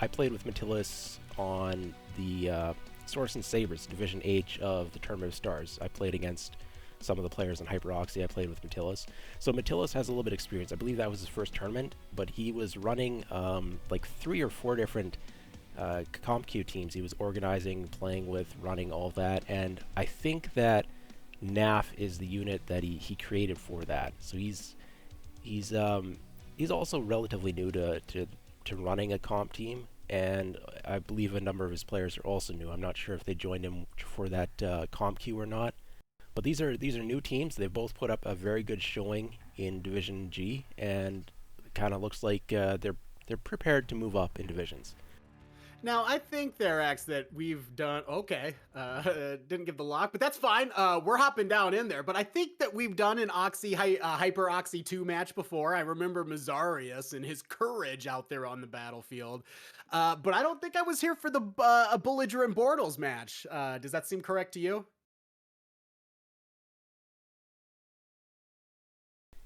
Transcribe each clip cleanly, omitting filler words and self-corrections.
I played with Matilis on the Swords and Sabers Division H of the Tournament of Stars. I played against some of the players on HyperOxii. I played with Matilis. So Matilis has a little bit of experience. I believe that was his first tournament, but he was running like 3 or 4 different CompQ teams. He was organizing, playing with, running all of that, and I think that NAFF is the unit that he created for that. So he's also relatively new to running a comp team, and I believe a number of his players are also new. I'm not sure if they joined him for that CompQ or not. But these are new teams. They've both put up a very good showing in Division G, and it kind of looks like they're prepared to move up in divisions. Now, I think there, X, that we've done okay. Didn't give the lock, but that's fine. We're hopping down in there. But I think that we've done an HyperOxii2 match before. I remember Mazarius and his courage out there on the battlefield. But I don't think I was here for the Belligerent Bortles match. Does that seem correct to you?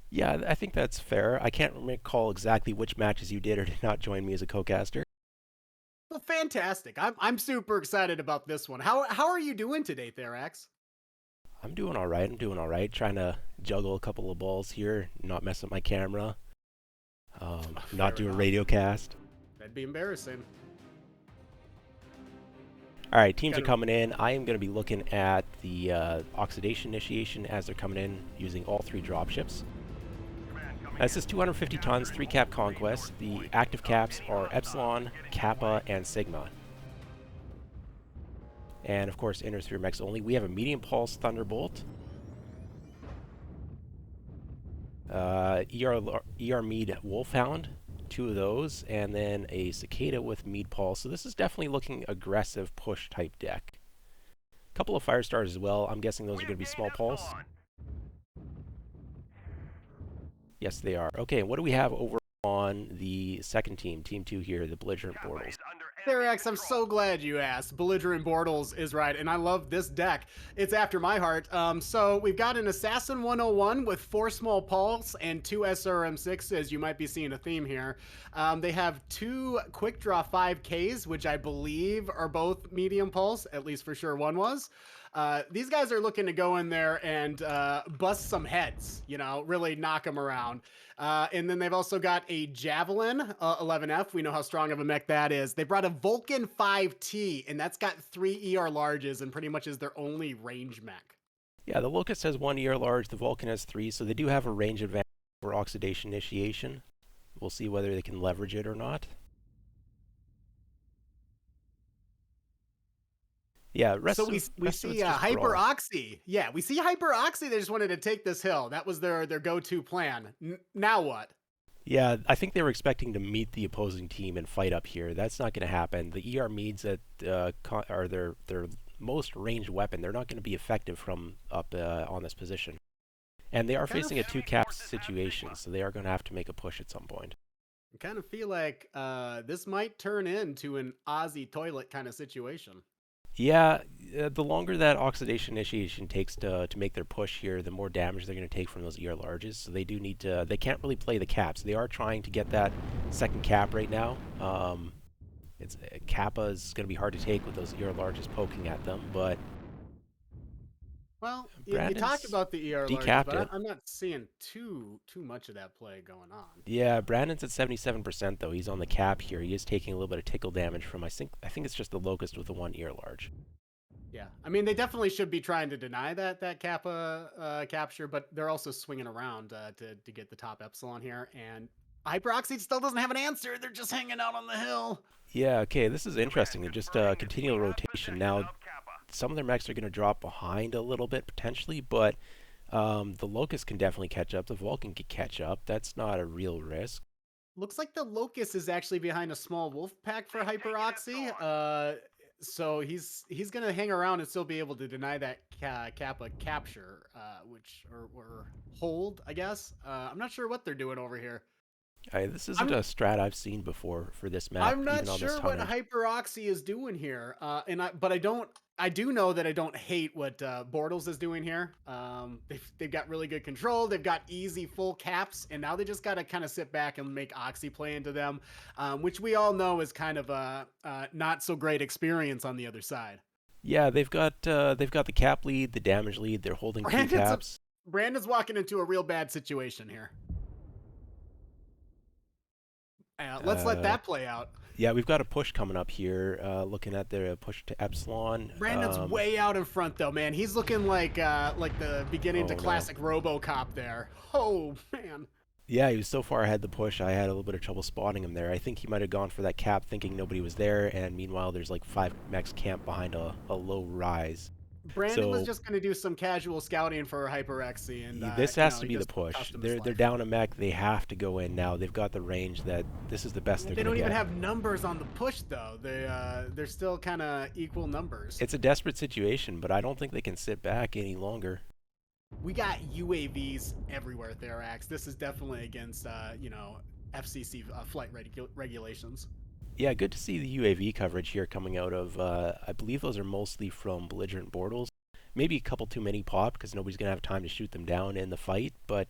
Yeah, I think that's fair. I can't recall exactly which matches you did or did not join me as a co-caster. Well, fantastic. I'm super excited about this one. How are you doing today, Therax? I'm doing all right. I'm doing all right. Trying to juggle a couple of balls here, not mess up my camera, not do a radio cast. That'd be embarrassing. All right, teams are coming in. I am going to be looking at the oxidation initiation as they're coming in using all 3 dropships. This is 250 tons, 3 cap conquest. The active caps are Epsilon, Kappa, and Sigma. And of course, inner sphere mechs only. We have a medium pulse Thunderbolt, ER Mead Wolfhound, 2 of those, and then a Cicada with Mead Pulse. So this is definitely looking aggressive push type deck. A couple of Firestars as well. I'm guessing those are going to be small pulse. Yes, they are. Okay, what do we have over on the second team, Team 2 here, the Belligerent Bortles? Therax, I'm so glad you asked. Belligerent Bortles is right, and I love this deck. It's after my heart. So we've got an Assassin 101 with 4 small pulse and 2 SRM6, as you might be seeing a theme here. They have 2 quick draw 5Ks, which I believe are both medium pulse, at least for sure one was. These guys are looking to go in there and bust some heads, you know, really knock them around. And then they've also got a Javelin 11F. We know how strong of a mech that is. They brought a Vulcan 5T, and that's got 3 ER larges and pretty much is their only range mech. Yeah, the Locust has 1 ER large, the Vulcan has 3, so they do have a range advantage for oxidation initiation. We'll see whether they can leverage it or not. Yeah, so we see HyperOxii. Yeah, we see HyperOxii. They just wanted to take this hill. That was their go-to plan. Now what? Yeah, I think they were expecting to meet the opposing team and fight up here. That's not going to happen. The ER Meads that are their most ranged weapon, they're not going to be effective from up on this position. And they are facing a 2-cap situation, so they are going to have to make a push at some point. I kind of feel like this might turn into an Aussie toilet kind of situation. Yeah, the longer that oxidation initiation takes to make their push here, the more damage they're going to take from those ER larges. So they do need to, they can't really play the caps. They are trying to get that second cap right now. Kappa is going to be hard to take with those ER larges poking at them, but... Well, you talked about the ER larges, but I'm not seeing too much of that play going on. Yeah, Brandon's at 77% though. He's on the cap here. He is taking a little bit of tickle damage from, I think it's just the Locust with the 1 ER large. Yeah, I mean, they definitely should be trying to deny that Kappa capture, but they're also swinging around to get the top Epsilon here, and HyperOxii still doesn't have an answer. They're just hanging out on the hill. Yeah, okay, this is interesting. They're just continual rotation. Now, some of their mechs are going to drop behind a little bit, potentially, but the Locust can definitely catch up. The Vulcan can catch up. That's not a real risk. Looks like the Locust is actually behind a small wolf pack for HyperOxii. So he's going to hang around and still be able to deny that Kappa capture, or hold, I guess. I'm not sure what they're doing over here. This isn't a strat I've seen before for this map. I'm not sure what HyperOxii is doing here, but I don't I do know that I don't hate what Bortles is doing here. They've got really good control. They've got easy full caps, and now they just got to kind of sit back and make Oxi play into them, which we all know is kind of a not so great experience on the other side. Yeah, they've got the cap lead, the damage lead. They're holding two Brandon's a, caps. Brandon's walking into a real bad situation here. Let's let Uh, that play out. yeah, we've got a push coming up here. Looking at their push to Epsilon. Brandon's way out in front though, man. He's looking like the beginning to Oh no. classic RoboCop there. Oh man. Yeah, he was so far ahead the push. I had a little bit of trouble spotting him there. I think he might have gone for that cap, thinking nobody was there, and meanwhile, there's like 5 mechs camped behind a low rise. Brandon was So just going to do some casual scouting for HyperOxii, and this has to he be the just push. cost him his They're life. down a mech. They have to go in now. They've got the range that this is the best they're They gonna don't even get. have numbers on the push though. They're still kind of equal numbers. It's a desperate situation, but I don't think they can sit back any longer. We got UAVs everywhere, Therax. This is definitely against FCC flight regulations. Yeah, good to see the UAV coverage here coming out of. I believe those are mostly from Belligerent Bortles. Maybe a couple too many pop because nobody's gonna have time to shoot them down in the fight. But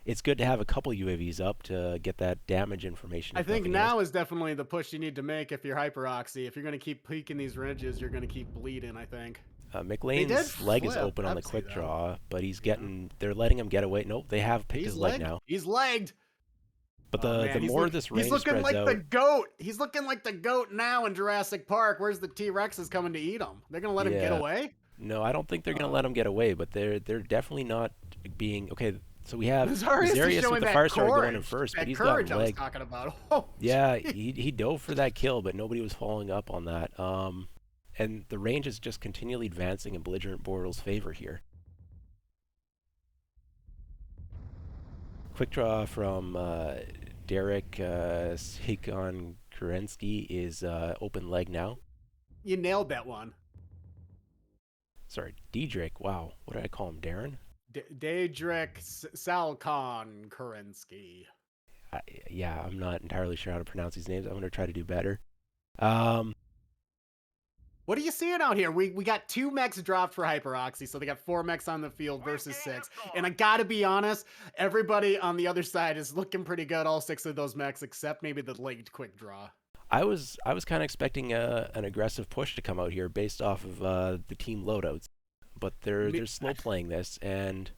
it's good to have a couple UAVs up to get that damage information. I If think nothing else. now is definitely the push you need to make if you're HyperOxii. If you're going to keep peeking these ridges, you're going to keep bleeding, I think. They did McLean's leg is flip open on the Pepsi, quick though. draw, but he's Yeah. getting. They're letting him get away. Nope, they have picked He's his leg legged. now. He's legged. But Oh the man, more this he's range looking spreads like the out, goat. He's looking like the goat now in Jurassic Park. Where's the T-Rex is coming to eat him? They're gonna let him get yeah. away? No, I don't think they're gonna let him get away. But they're definitely not being okay. So we have Nazarius is Zarius with showing the that Firestar going in courage. first, but That he's courage got I was leg. talking about. Oh, Yeah, geez. he dove for that kill, but nobody was following up on that. And the range is just continually advancing in Belligerent Bortles' favor here. Quick draw from Derek Sikon Kerensky is open leg now. You nailed that one. Sorry, Diedrich. Wow, what did I call him? Darren? Daedric Salcon Kerensky. I, yeah, I'm not entirely sure how to pronounce these names. I'm going to try to do better. Um, What are you seeing out here? We got 2 mechs dropped for HyperOxii, so they got 4 mechs on the field versus 6. And I gotta be honest, everybody on the other side is looking pretty good. All 6 of those mechs, except maybe the legged quick draw. I was kind of expecting an aggressive push to come out here based off of the team loadouts, but they're slow playing this, and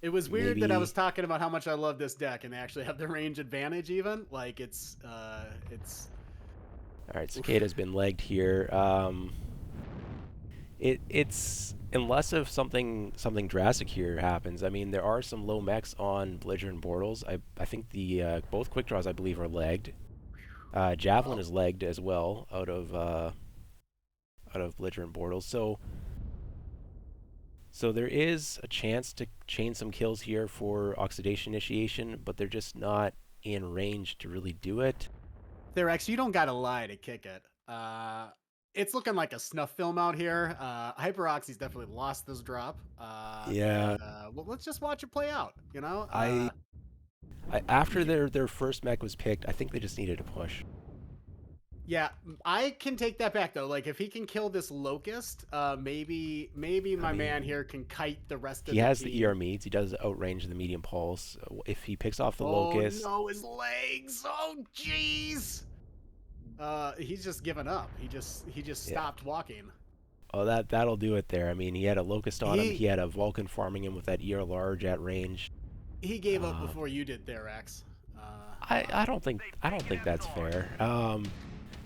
It was weird that I was maybe. talking about how much I love this deck, and they actually have the range advantage. Even like it's. All right, Oof. Cicada's been legged here. It's unless if something drastic here happens. I mean, there are some low mechs on Belligerent Bortles. I think the both quick draws I believe are legged. Javelin Oh, is legged as well out of Belligerent Bortles. So there is a chance to chain some kills here for Oxidation Initiation, but they're just not in range to really do it. Therex, you don't gotta lie to kick it. It's looking like a snuff film out here. HyperOxy's definitely lost this drop. Yeah, Well, let's just watch it play out. You know. I, after their first mech was picked, I think they just needed a push. Yeah, I can take that back though. Like if he can kill this locust, maybe I my mean, man here can kite the rest of he the has the team. ER meads. He does outrange the medium pulse. If he picks off the Oh locust, no, his legs! Oh jeez! He's just given up. He just yeah. stopped walking. Oh, that'll do it there. I mean, he had a locust on him. He He had a Vulcan farming him with that ER large at range. he gave up Um, before you did there, X. I don't think that's fair.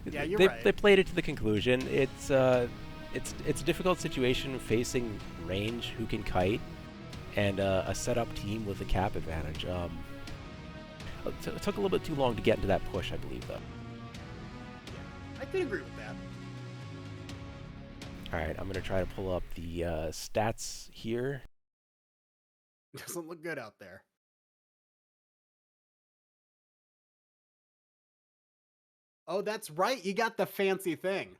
Yeah, you're They right. played it to the conclusion. It's a difficult situation facing range who can kite and a setup team with a cap advantage. It took a little bit too long to get into that push, I believe, though. I could agree with that. All right, I'm gonna try to pull up the stats here. Doesn't look good out there. Oh, that's right. You got the fancy thing.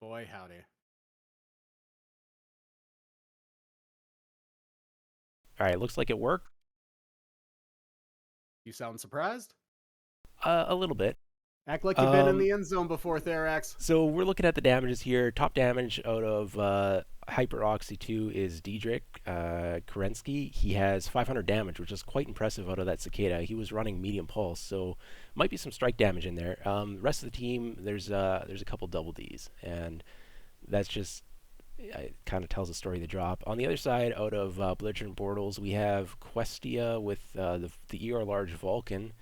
Boy, howdy. All right, looks like it worked You sound surprised? a little bit. Act like you've been in Um, the end zone before, Therax. so we're looking at the damages here. Top damage out of HyperOxii2 is Diedrich Kerensky. He has 500 damage, which is quite impressive out of that cicada. He was running medium pulse, so might be some strike damage in there. Rest of the team, there's a couple double Ds, and that's just it kind of tells the story of the drop. On the other side, out of Belligerent Bortles, we have Questia with the ER large Vulcan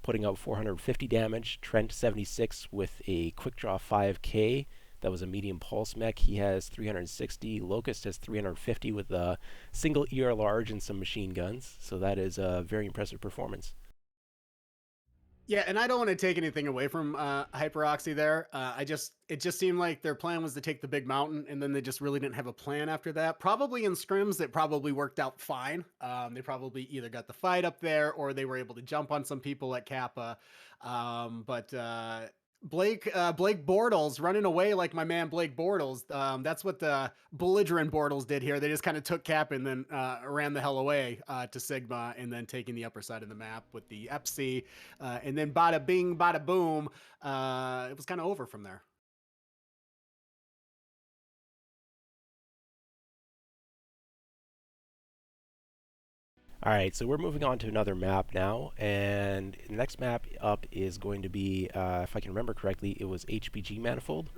putting out 450 damage. Trent 76 with a quick draw 5K. That was a medium pulse mech. He has 360. Locust has 350 with a single ER large and some machine guns. So that is a very impressive performance. Yeah, and I don't want to take anything away from HyperOxii there. It just seemed like their plan was to take the big mountain, and then they just really didn't have a plan after that. Probably in scrims, it probably worked out fine. They probably either got the fight up there or they were able to jump on some people at Kappa. But Blake Bortles running away like my man Blake Bortles. That's what the belligerent Bortles did here. They just kind of took Cap and then ran the hell away to Sigma, and then taking the upper side of the map with the FC, and then bada bing, bada boom. It was kind of over from there. All right, so we're moving on to another map now, and the next map up is going to be, if I can remember correctly, it was HPG Manifold.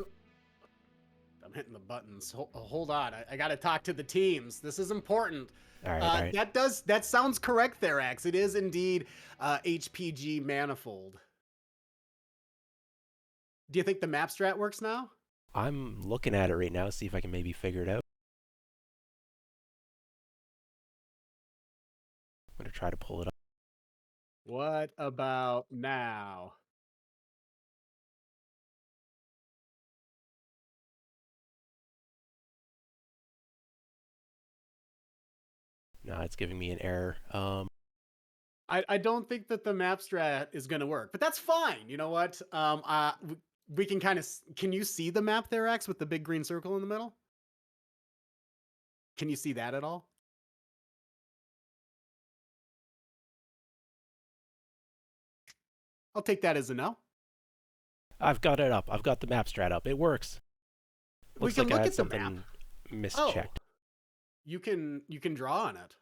I'm hitting the buttons. Hold on. I got to talk to the teams. This is important. All right, all right. That sounds correct there, Axe. It is indeed HPG Manifold. Do you think the map strat works now? I'm looking at it right now, see if I can maybe figure it out. I'm going to try to pull it up. What about now? No, it's giving me an error. I don't think that the map strat is going to work, but that's fine. You know what? We can kind of. Can you see the map there, X, with the big green circle in the middle? Can you see that at all? I'll take that as a no. I've got it up. I've got the map strat up. It works. We Looks can like I look had at the map. something Oh, mischecked. you can draw on it.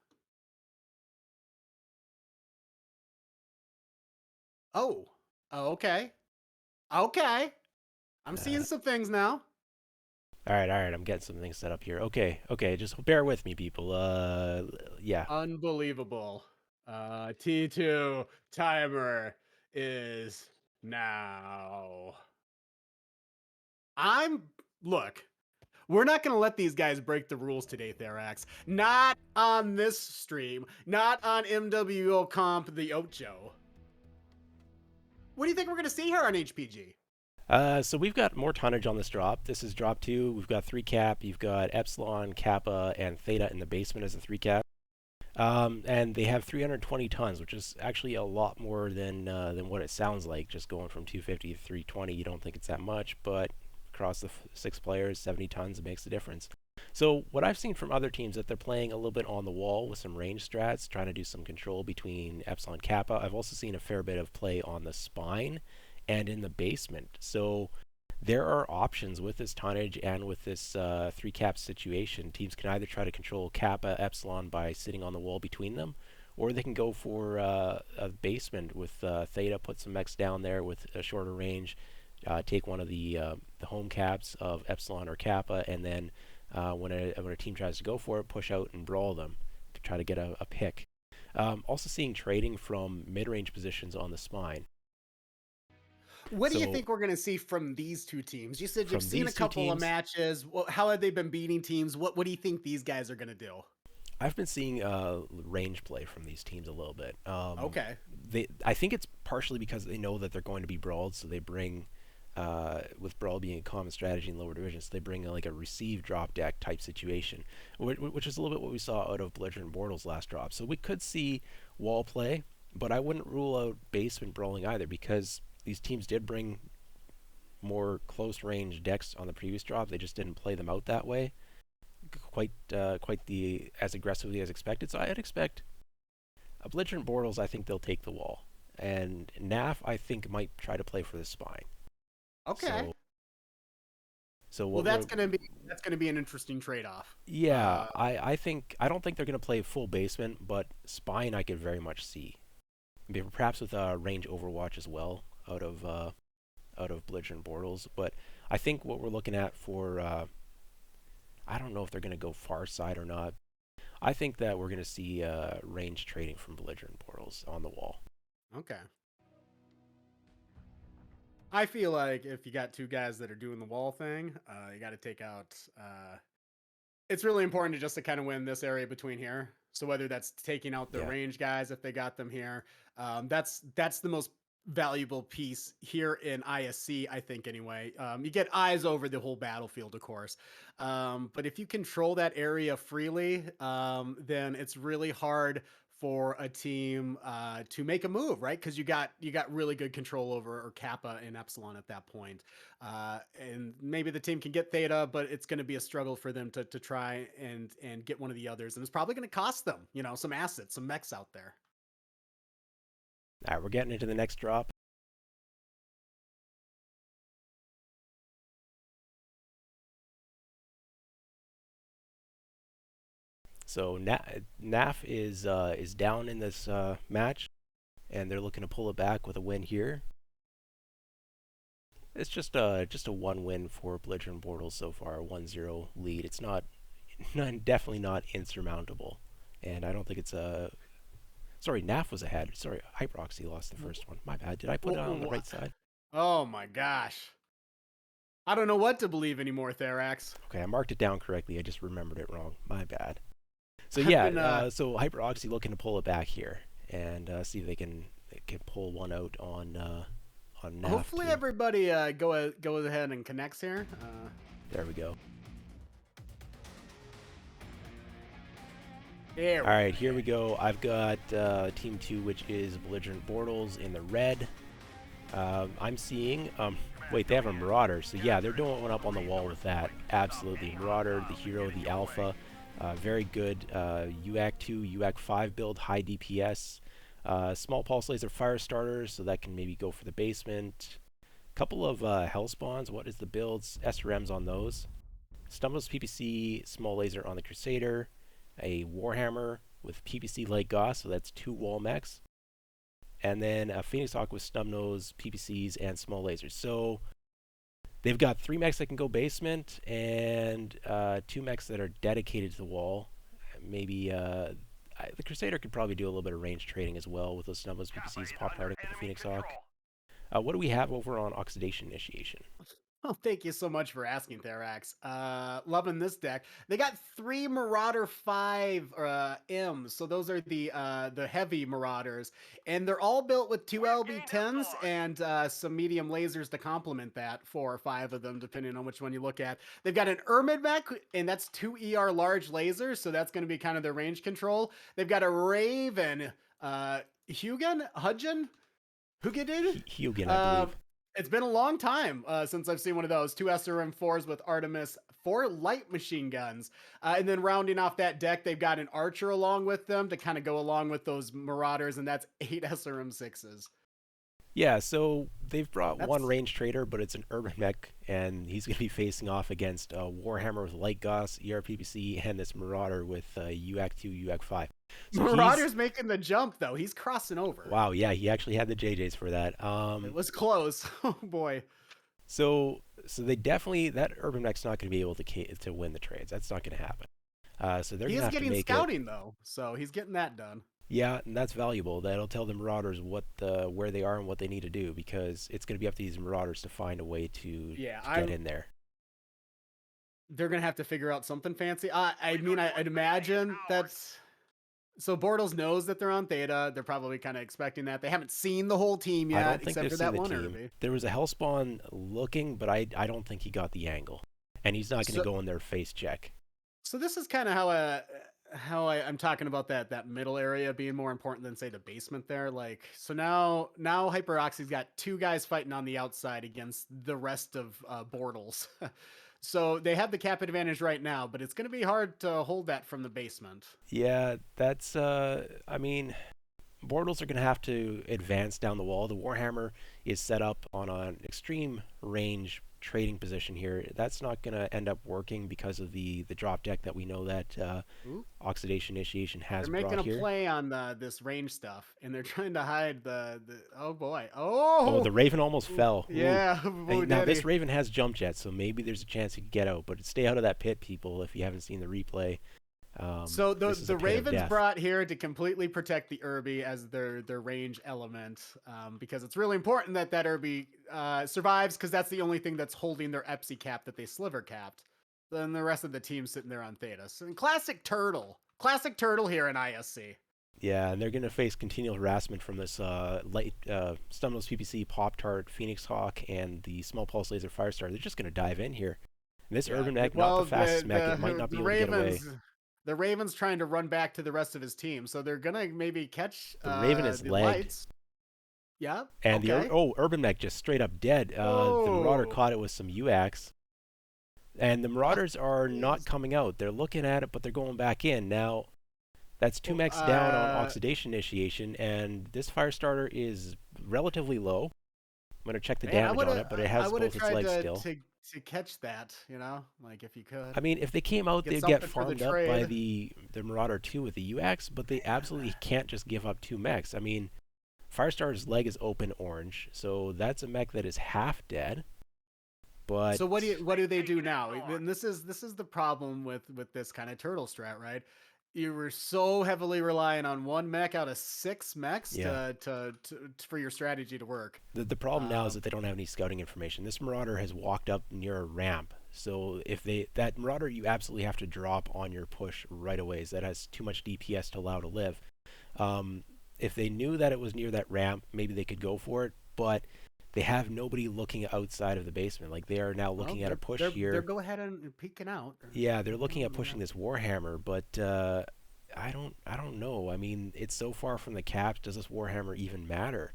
Oh, okay, okay. I'm seeing Uh, some things now. all right, all right. I'm getting some things set up here. Okay, okay. Just bear with me, people. Yeah. Unbelievable. T2 timer is now. I'm look. We're not going to let these guys break the rules today, Therax. Not on this stream. Not on MWO Comp the Ocho. What do you think we're going to see here on HPG? So we've got more tonnage on this drop. This is drop 2. We've got 3 cap. You've got Epsilon, Kappa, and Theta in the basement as a 3 cap. And they have 320 tons, which is actually a lot more than what it sounds like. Just going from 250 to 320, you don't think it's that much, but across the 6 players, 70 tons, it makes a difference. So what I've seen from other teams that they're playing a little bit on the wall with some range strats, trying to do some control between Epsilon Kappa. I've also seen a fair bit of play on the spine and in the basement. So there are options with this tonnage and with this 3 cap situation. Teams can either try to control Kappa, Epsilon by sitting on the wall between them, or they can go for a basement with Theta, put some mechs down there with a shorter range, take one of the home caps of Epsilon or Kappa, and then when a team tries to go for it, push out and brawl them to try to get a pick. Also seeing trading from mid-range positions on the spine. What do you So think we're going to see from these two teams? You said you've from seen a these two couple of teams, matches. How have they been beating teams? What do you think these guys are going to do? I've been seeing range play from these teams a little bit. Okay. I think it's partially because they know that they're going to be brawled, so they bring, with brawl being a common strategy in lower divisions, they bring like a receive drop deck type situation, which is a little bit what we saw out of Belligerent Bortles last drop. So we could see wall play, but I wouldn't rule out basement brawling either, because these teams did bring more close range decks on the previous drop. They just didn't play them out that way quite the as aggressively as expected. So I'd expect a Belligerent Bortles. I think they'll take the wall. and NAFF I think might try to play for the spine. Okay. So so Well, what that's we're gonna be an interesting trade-off. yeah, I don't think they're gonna play full basement, but spine I could very much see. Maybe perhaps with range Overwatch as well out of Belligerent Bortles. But I think what we're looking at for I don't know if they're gonna go far side or not. I think that we're gonna see range trading from Belligerent Bortles on the wall. Okay. I feel like if you got two guys that are doing the wall thing, you got to take out. It's really important to just to kind of win this area between here. So whether that's taking out the Yeah. range guys if they got them here, that's the most valuable piece here in ISC, I think. Anyway, you get eyes over the whole battlefield, of course, but if you control that area freely, then it's really hard for a team to make a move, right? Because you got really good control over or Kappa and Epsilon at that point, and maybe the team can get Theta, but it's going to be a struggle for them to try and get one of the others, and it's probably going to cost them, you know, some assets, some mechs out there. All right, we're getting into the next drop. So NAF is down in this match, and they're looking to pull it back with a win here. It's just a one win for Belligerent Bortles so far, a 1-0 lead. It's definitely not insurmountable, and I don't think it's a. Sorry, NAF was ahead. Sorry, HyperOxii lost the first one. My bad. Did I put it on the right side? Oh my gosh. I don't know what to believe anymore, Therax. Okay, I marked it down correctly. I just remembered it wrong. My bad. So I've yeah, been, so HyperOxii looking to pull it back here and see if they can pull one out on NAF. Hopefully too. everybody go ahead and connects here. There we go. There. All right, here we go. I've got Team 2, which is Belligerent Bortles in the red. I'm seeing... wait, they have a Marauder. So yeah, they're doing one up on the wall with that. Absolutely. Marauder, the hero, the alpha. Very good UAC2, UAC5 build, high DPS. Small pulse laser fire starters, so that can maybe go for the basement. Couple of hell spawns. What is the builds? SRMs on those. Stumbles PPC, small laser on the Crusader. A Warhammer with PPC Light Goss, so that's 2 wall mechs. And then a Phoenix Hawk with Snubnose, PPCs, and small lasers. So they've got 3 mechs that can go basement, and 2 mechs that are dedicated to the wall. Maybe the Crusader could probably do a little bit of range trading as well with those Snubnose, PPCs, Pop Target with the Phoenix Hawk. What do we have over on Oxidation Initiation? Oh, thank you so much for asking, Therax. Loving this deck. They got 3 Marauder 5 M's, so those are the heavy Marauders, and they're all built with 2 LB10s and some medium lasers to complement that. 4 or 5 of them, depending on which one you look at. They've got an Ermid mech, and that's 2 ER large lasers, so that's going to be kind of their range control. They've got a Raven, Hugin, Hugin, I believe. It's been a long time since I've seen one of those. 2 SRM4s with Artemis, 4 light machine guns. And then rounding off that deck, they've got an Archer along with them to kind of go along with those Marauders, and that's 8 SRM6s. Yeah, so they've brought one range trader, but it's an urban mech, and he's going to be facing off against Warhammer with Light Goss, ERPPC, and this Marauder with UAC2, UAC5. So Marauder's making the jump, though. He's crossing over. Wow, yeah, he actually had the JJs for that. It was close. Oh, boy. So they definitely, that urban mech's not going to be able to win the trades. That's not going to happen. So they're going to have to make He is getting scouting, though, so he's getting that done. Yeah, and that's valuable. That'll tell the Marauders where they are and what they need to do, because it's going to be up to these Marauders to find a way to get in there. They're going to have to figure out something fancy. I'd imagine that's... So Bortles knows that they're on Theta. They're probably kind of expecting that. They haven't seen the whole team yet, I don't think except for that one team. Irby. There was a Hellspawn looking, but I don't think he got the angle. And he's not going to go in there face check. So this is kind of how I'm talking about that middle area being more important than, say, the basement there. Like, so now HyperOxii2's got 2 guys fighting on the outside against the rest of Bortles. So they have the cap advantage right now, but it's going to be hard to hold that from the basement. Yeah, that's, I mean, Bortles are going to have to advance down the wall. The Warhammer is set up on an extreme range trading position here. That's not going to end up working because of the drop deck that we know that Oxidation Initiation has They're brought making a here. play on this range stuff, and they're trying to hide the oh boy. Oh, the Oh! Raven almost fell. Yeah. Now, this Raven has jump jets, so maybe there's a chance he could get out, but stay out of that pit, people, if you haven't seen the replay. So This is a the pit of Ravens death. brought here to completely protect the Irby as their range element, because it's really important that that Irby survives, because that's the only thing that's holding their Epsi cap that they sliver capped. Then the rest of the team's sitting there on Theta. So classic turtle here in ISC. Yeah, and they're going to face continual harassment from this light Stumnose PPC, Pop-Tart, Phoenix Hawk, and the Small Pulse Laser Firestar. They're just going to dive in here. And this Urban Mech, not the fastest mech, it might not be able to get away. The Raven's trying to run back to the rest of his team, so they're gonna maybe catch the Raven is the lagged. Lights. Yeah. And okay. the Urban Mech just straight up dead. The Marauder caught it with some UAX. And the Marauders are not coming out. They're looking at it, but they're going back in. Now, that's 2 mechs down on Oxidation Initiation, and this Firestarter is relatively low. I'm going to check the damage on it, but it has both its legs still. To catch that, you know, like if you could. I mean, if they came out, they'd get farmed up by the Marauder 2 with the UX, but they absolutely can't just give up 2 mechs. I mean, Firestar's leg is open orange, so that's a mech that is half dead. But so what do they do now? And this is the problem with this kind of turtle strat, right? You were so heavily relying on 1 mech out of 6 mechs for your strategy to work. The problem now is that they don't have any scouting information. This Marauder has walked up near a ramp, so if that Marauder, you absolutely have to drop on your push right away. That has too much DPS to allow to live. If they knew that it was near that ramp, maybe they could go for it, but they have nobody looking outside of the basement. Like, they are now looking at a push here. They're go ahead and peeking out. Yeah, they're looking at pushing this Warhammer, but I don't know. I mean, it's so far from the caps. Does this Warhammer even matter?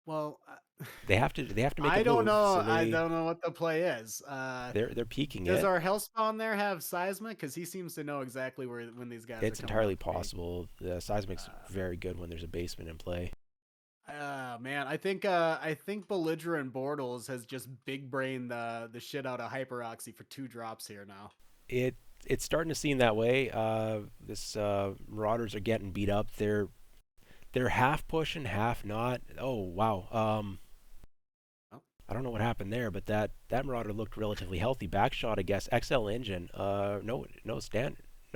Well, they have to make a move. I don't know. So I don't know what the play is. They're peeking Does our Hellspawn there have Seismic? Because he seems to know exactly when these guys. It's entirely possible. The Seismic's very good when there's a basement in play. Man, I think Belligerent Bortles has just big brained the shit out of HyperOxii for 2 drops here now. It's starting to seem that way. This Marauders are getting beat up. They're half pushing, half not. Oh wow. I don't know what happened there, but that Marauder looked relatively healthy. Backshot, I guess. XL engine. No,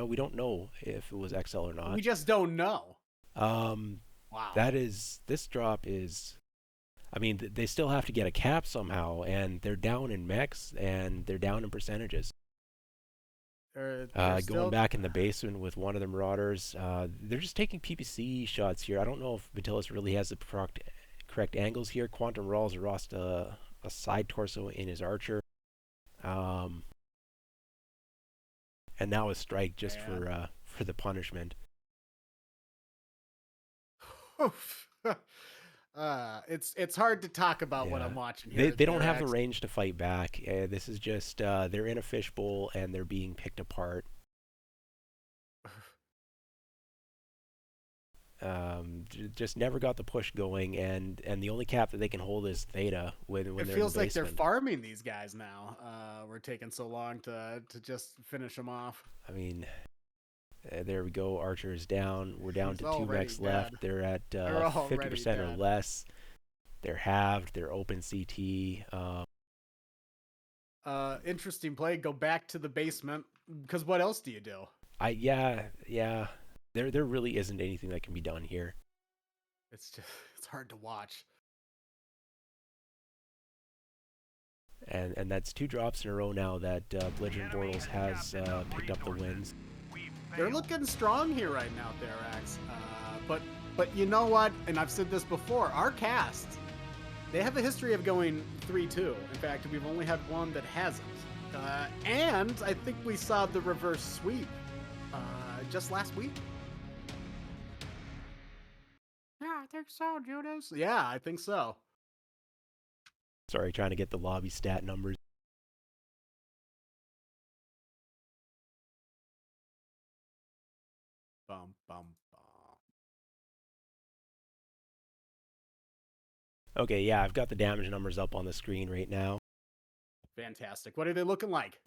we don't know if it was XL or not. We just don't know. Wow. This drop is, I mean, they still have to get a cap somehow, and they're down in mechs, and they're down in percentages. Going back in the basement with one of the Marauders, they're just taking PPC shots here. I don't know if Belligerent really has the correct angles here. Quantum Rawls lost a side torso in his Archer. And now a strike just for the punishment. It's hard to talk about what I'm watching here. They don't have the range to fight back. This is just they're in a fishbowl and they're being picked apart. Just never got the push going, and the only cap that they can hold is Theta when they're in the basement. It feels like they're farming these guys now. We're taking so long to just finish them off. I mean, there we go. Archer is down. We're down to 2 mechs left. They're at 50% or less. They're halved. They're open CT. Interesting play. Go back to the basement, because what else do you do? Yeah. There really isn't anything that can be done here. It's hard to watch. And that's 2 drops in a row now that Belligerent Bortles has picked up the wins. They're looking strong here right now, Therax. But you know what? And I've said this before. Our cast, they have a history of going 3-2. In fact, we've only had one that hasn't. And I think we saw the reverse sweep just last week. Yeah, I think so, Judas. Yeah, I think so. Sorry, trying to get the lobby stat numbers. Bum, bum. Okay, yeah, I've got the damage numbers up on the screen right now. Fantastic. What are they looking like?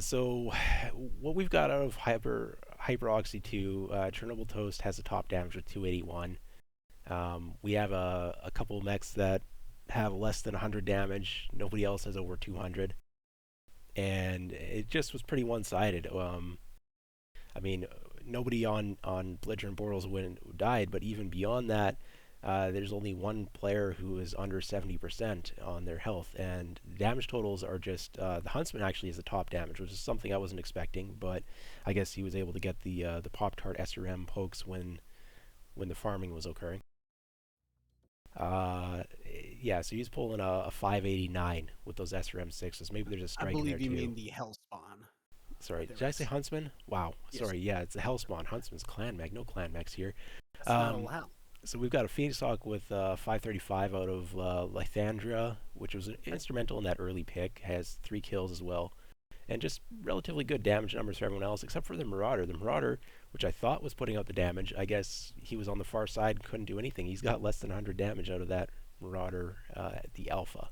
So what we've got out of HyperOxii2, Chernobyl Toast has a top damage with 281. We have a couple mechs that have less than 100 damage. Nobody else has over 200. And it just was pretty one-sided. I mean, nobody on Belligerent Bortles died, but even beyond that, there's only one player who is under 70% on their health, and damage totals are just the Huntsman actually is the top damage, which is something I wasn't expecting, but I guess he was able to get the Pop Tart SRM pokes when the farming was occurring. Uh, yeah, so he's pulling a 589 with those SRM sixes. Maybe there's a I strike in there believe you too. mean the Hellspawn. Sorry, There did I say is. Huntsman? Wow, Yes, sorry. Yeah, it's the Hellspawn. Huntsman's clan mech. No clan mechs here. it's not Um, allowed. so we've got a Phoenix Hawk with 535 out of Lythandra, which was instrumental in that early pick. Has 3 kills as well, and just relatively good damage numbers for everyone else, except for the Marauder. The Marauder, which I thought was putting out the damage, I guess he was on the far side, couldn't do anything. He's got less than 100 damage out of that Marauder at the Alpha.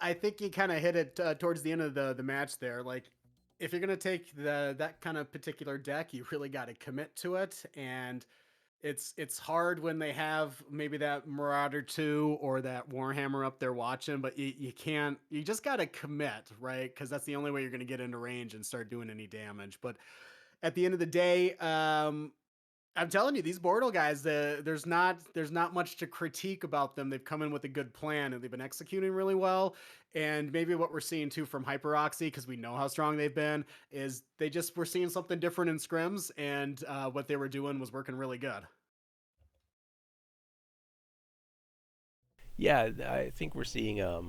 I think you kind of hit it towards the end of the match there. Like, if you're gonna take that kind of particular deck, you really got to commit to it, and it's hard when they have maybe that Marauder 2 or that Warhammer up there watching, but you can't, you just got to commit, right? Because that's the only way you're going to get into range and start doing any damage. But at the end of the day, I'm telling you, these Bortle guys, there's not much to critique about them. They've come in with a good plan and they've been executing really well. And maybe what we're seeing too from HyperOxii, because we know how strong they've been, is they just were seeing something different in scrims, and what they were doing was working really good. Yeah, I think we're seeing a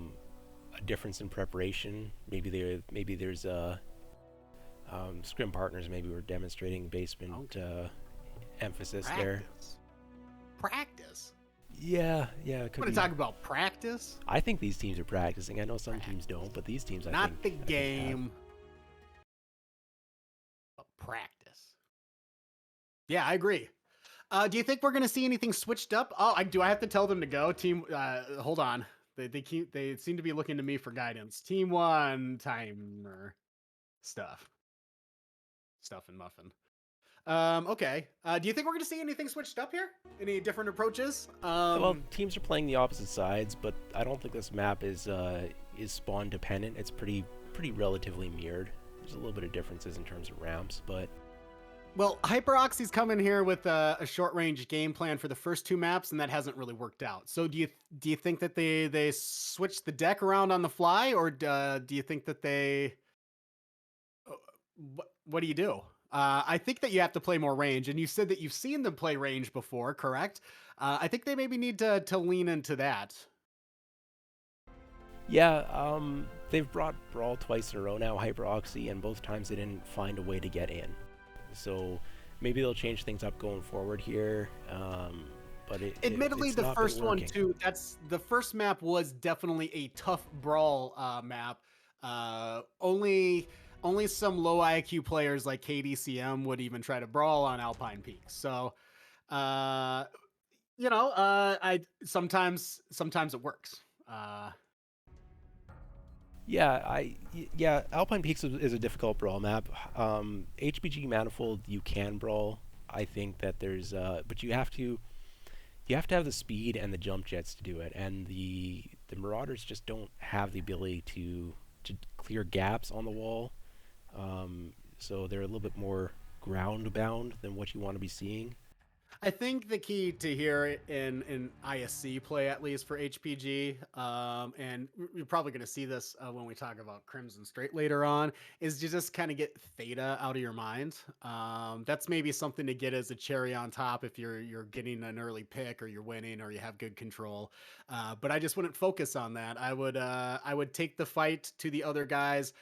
difference in preparation. Maybe there's scrim partners. Maybe we're demonstrating basement Okay. emphasis there. Practice. Practice. Yeah, it I'm could going to be. talk about practice. I think these teams are practicing. I know some teams don't, Practice. but these teams, Not the I think have. game, but practice. Yeah, I agree. Do you think we're going to see anything switched up? Oh, do I have to tell them to go? Team, hold on. They seem to be looking to me for guidance. Team one timer stuff. Stuff and muffin. Okay. Do you think we're going to see anything switched up here? Any different approaches? Well, teams are playing the opposite sides, but I don't think this map is spawn dependent. It's pretty relatively mirrored. There's a little bit of differences in terms of ramps, but Well, HyperOxie's come in here with a short range game plan for the first two maps, and that hasn't really worked out. So do you think that they switched the deck around on the fly, or do you think that they what do you do? I think that you have to play more range, and you said that you've seen them play range before, correct? I think they maybe need to lean into that. yeah, they've brought Brawl twice in a row now, HyperOxii, and both times they didn't find a way to get in. So maybe they'll change things up going forward here. But Admittedly, it's the not been first one working. too. That's the first map was definitely a tough brawl map. Only some low IQ players like KDCM would even try to brawl on Alpine Peaks. So, uh, I sometimes it works. Yeah, Alpine Peaks is a difficult brawl map. HBG Manifold you can brawl. I think that there's but you have to have the speed and the jump jets to do it, and the Marauders just don't have the ability to clear gaps on the wall. So they're a little bit more ground bound than what you want to be seeing. I think the key to here in ISC play, at least for HPG, and you're probably going to see this when we talk about Crimson Straight later on, is to just kind of get Theta out of your mind. That's maybe something to get as a cherry on top if you're getting an early pick or you're winning or you have good control. But I just wouldn't focus on that. I would take the fight to the other guys.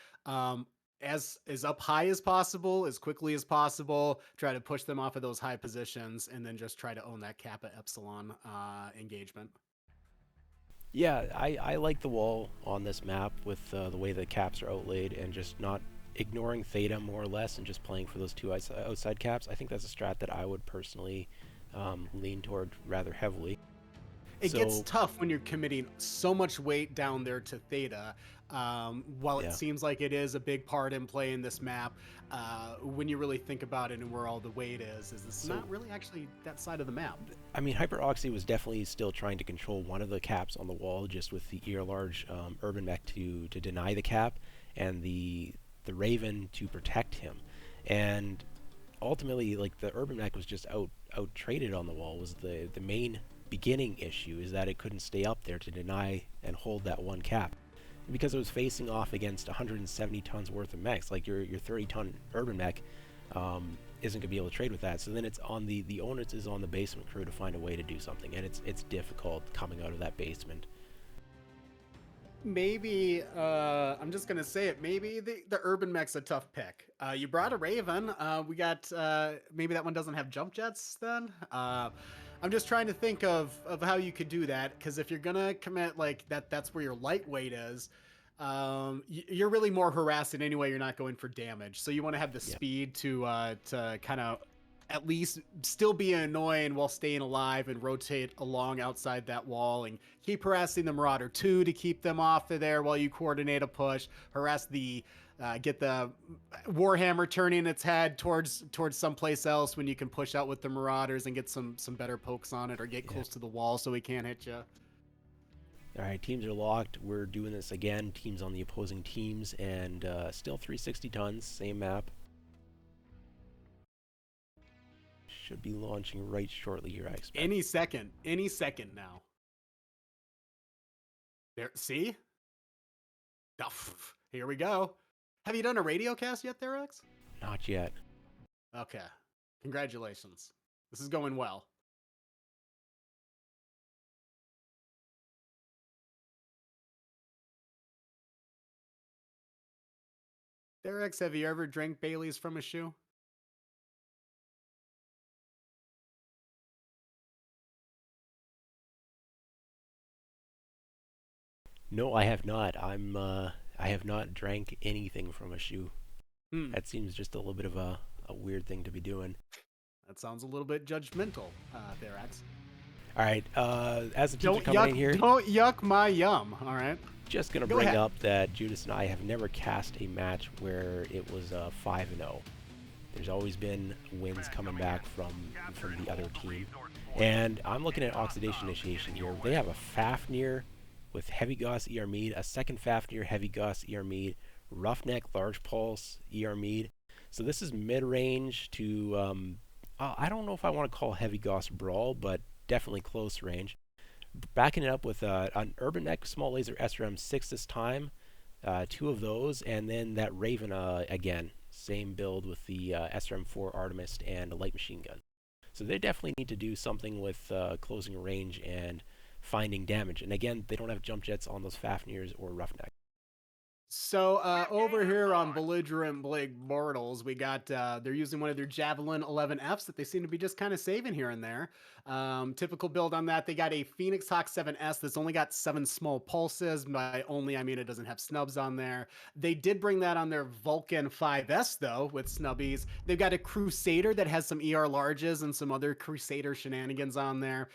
As up high as possible, as quickly as possible. Try to push them off of those high positions, and then just try to own that Kappa Epsilon engagement. Yeah, I like the wall on this map with the way the caps are outlaid and just not ignoring Theta more or less and just playing for those two outside caps, I think that's a strat that I would personally lean toward rather heavily. It gets So, tough when you're committing so much weight down there to Theta. While it yeah. seems like it is a big part in playing this map, when you really think about it and where all the weight is it's So, not really actually that side of the map. I mean, HyperOxii was definitely still trying to control one of the caps on the wall, just with the ear large urban mech to deny the cap, and the Raven to protect him. And ultimately, like the urban mech was just out traded on the wall. Was the main beginning issue is that it couldn't stay up there to deny and hold that one cap, because it was facing off against 170 tons worth of mechs. Like your 30-ton urban mech isn't going to be able to trade with that. So then it's on the onus is on the basement crew to find a way to do something, and it's difficult coming out of that basement. Maybe I'm just gonna say it. Maybe the urban mech's a tough pick. You brought a Raven. We got maybe that one doesn't have jump jets. Then I'm just trying to think of how you could do that, because if you're gonna commit like that, that's where your lightweight is. You're really more harassing anyway. You're not going for damage, so you want to have the Yeah. speed to kind of at least still be annoying while staying alive and rotate along outside that wall and keep harassing the Marauder 2 to keep them off of there while you coordinate a push. Harass the get the Warhammer turning its head towards someplace else when you can push out with the Marauders and get some better pokes on it, or get Yeah. close to the wall so he can't hit you. All right, teams are locked. We're doing this again. Teams on the opposing teams, and still 360 tons, same map. Should be launching right shortly here, I expect. Any second now. There, see? Oh, here we go. Have you done a radio cast yet, there, X? Not yet. Okay. Congratulations. This is going well. Derex, have you ever drank Bailey's from a shoe? No, I have not. I have not drank anything from a shoe. Hmm. That seems just a little bit of a weird thing to be doing. That sounds a little bit judgmental, Derex. All right, as the teams are Don't coming in yuck, here, don't yuck my yum, all right? just gonna Go bring ahead. up that Judas and I have never cast a match where it was 5-0. There's always been wins coming back from the other team. And I'm looking at Oxidation Initiation here. They have a Fafnir with Heavy Gauss ER Mead, a second Fafnir Heavy Gauss ER Mead, Roughneck Large Pulse ER Mead. So this is mid-range to, I don't know if I want to call Heavy Gauss Brawl, but definitely close range. Backing it up with an Urban Neck Small Laser SRM6 this time, two of those, and then that Raven again. Same build with the SRM4 Artemis and a light machine gun. So they definitely need to do something with closing range and finding damage. And again, they don't have jump jets on those Fafnirs or Roughneck. So over here on Belligerent Blake Bortles, we got they're using one of their Javelin 11Fs that they seem to be just kind of saving here and there. Typical build on that. They got a Phoenix Hawk 7S that's only got 7 small pulses. By only, I mean it doesn't have snubs on there. They did bring that on their Vulcan 5S though with snubbies. They've got a Crusader that has some ER larges and some other Crusader shenanigans on there.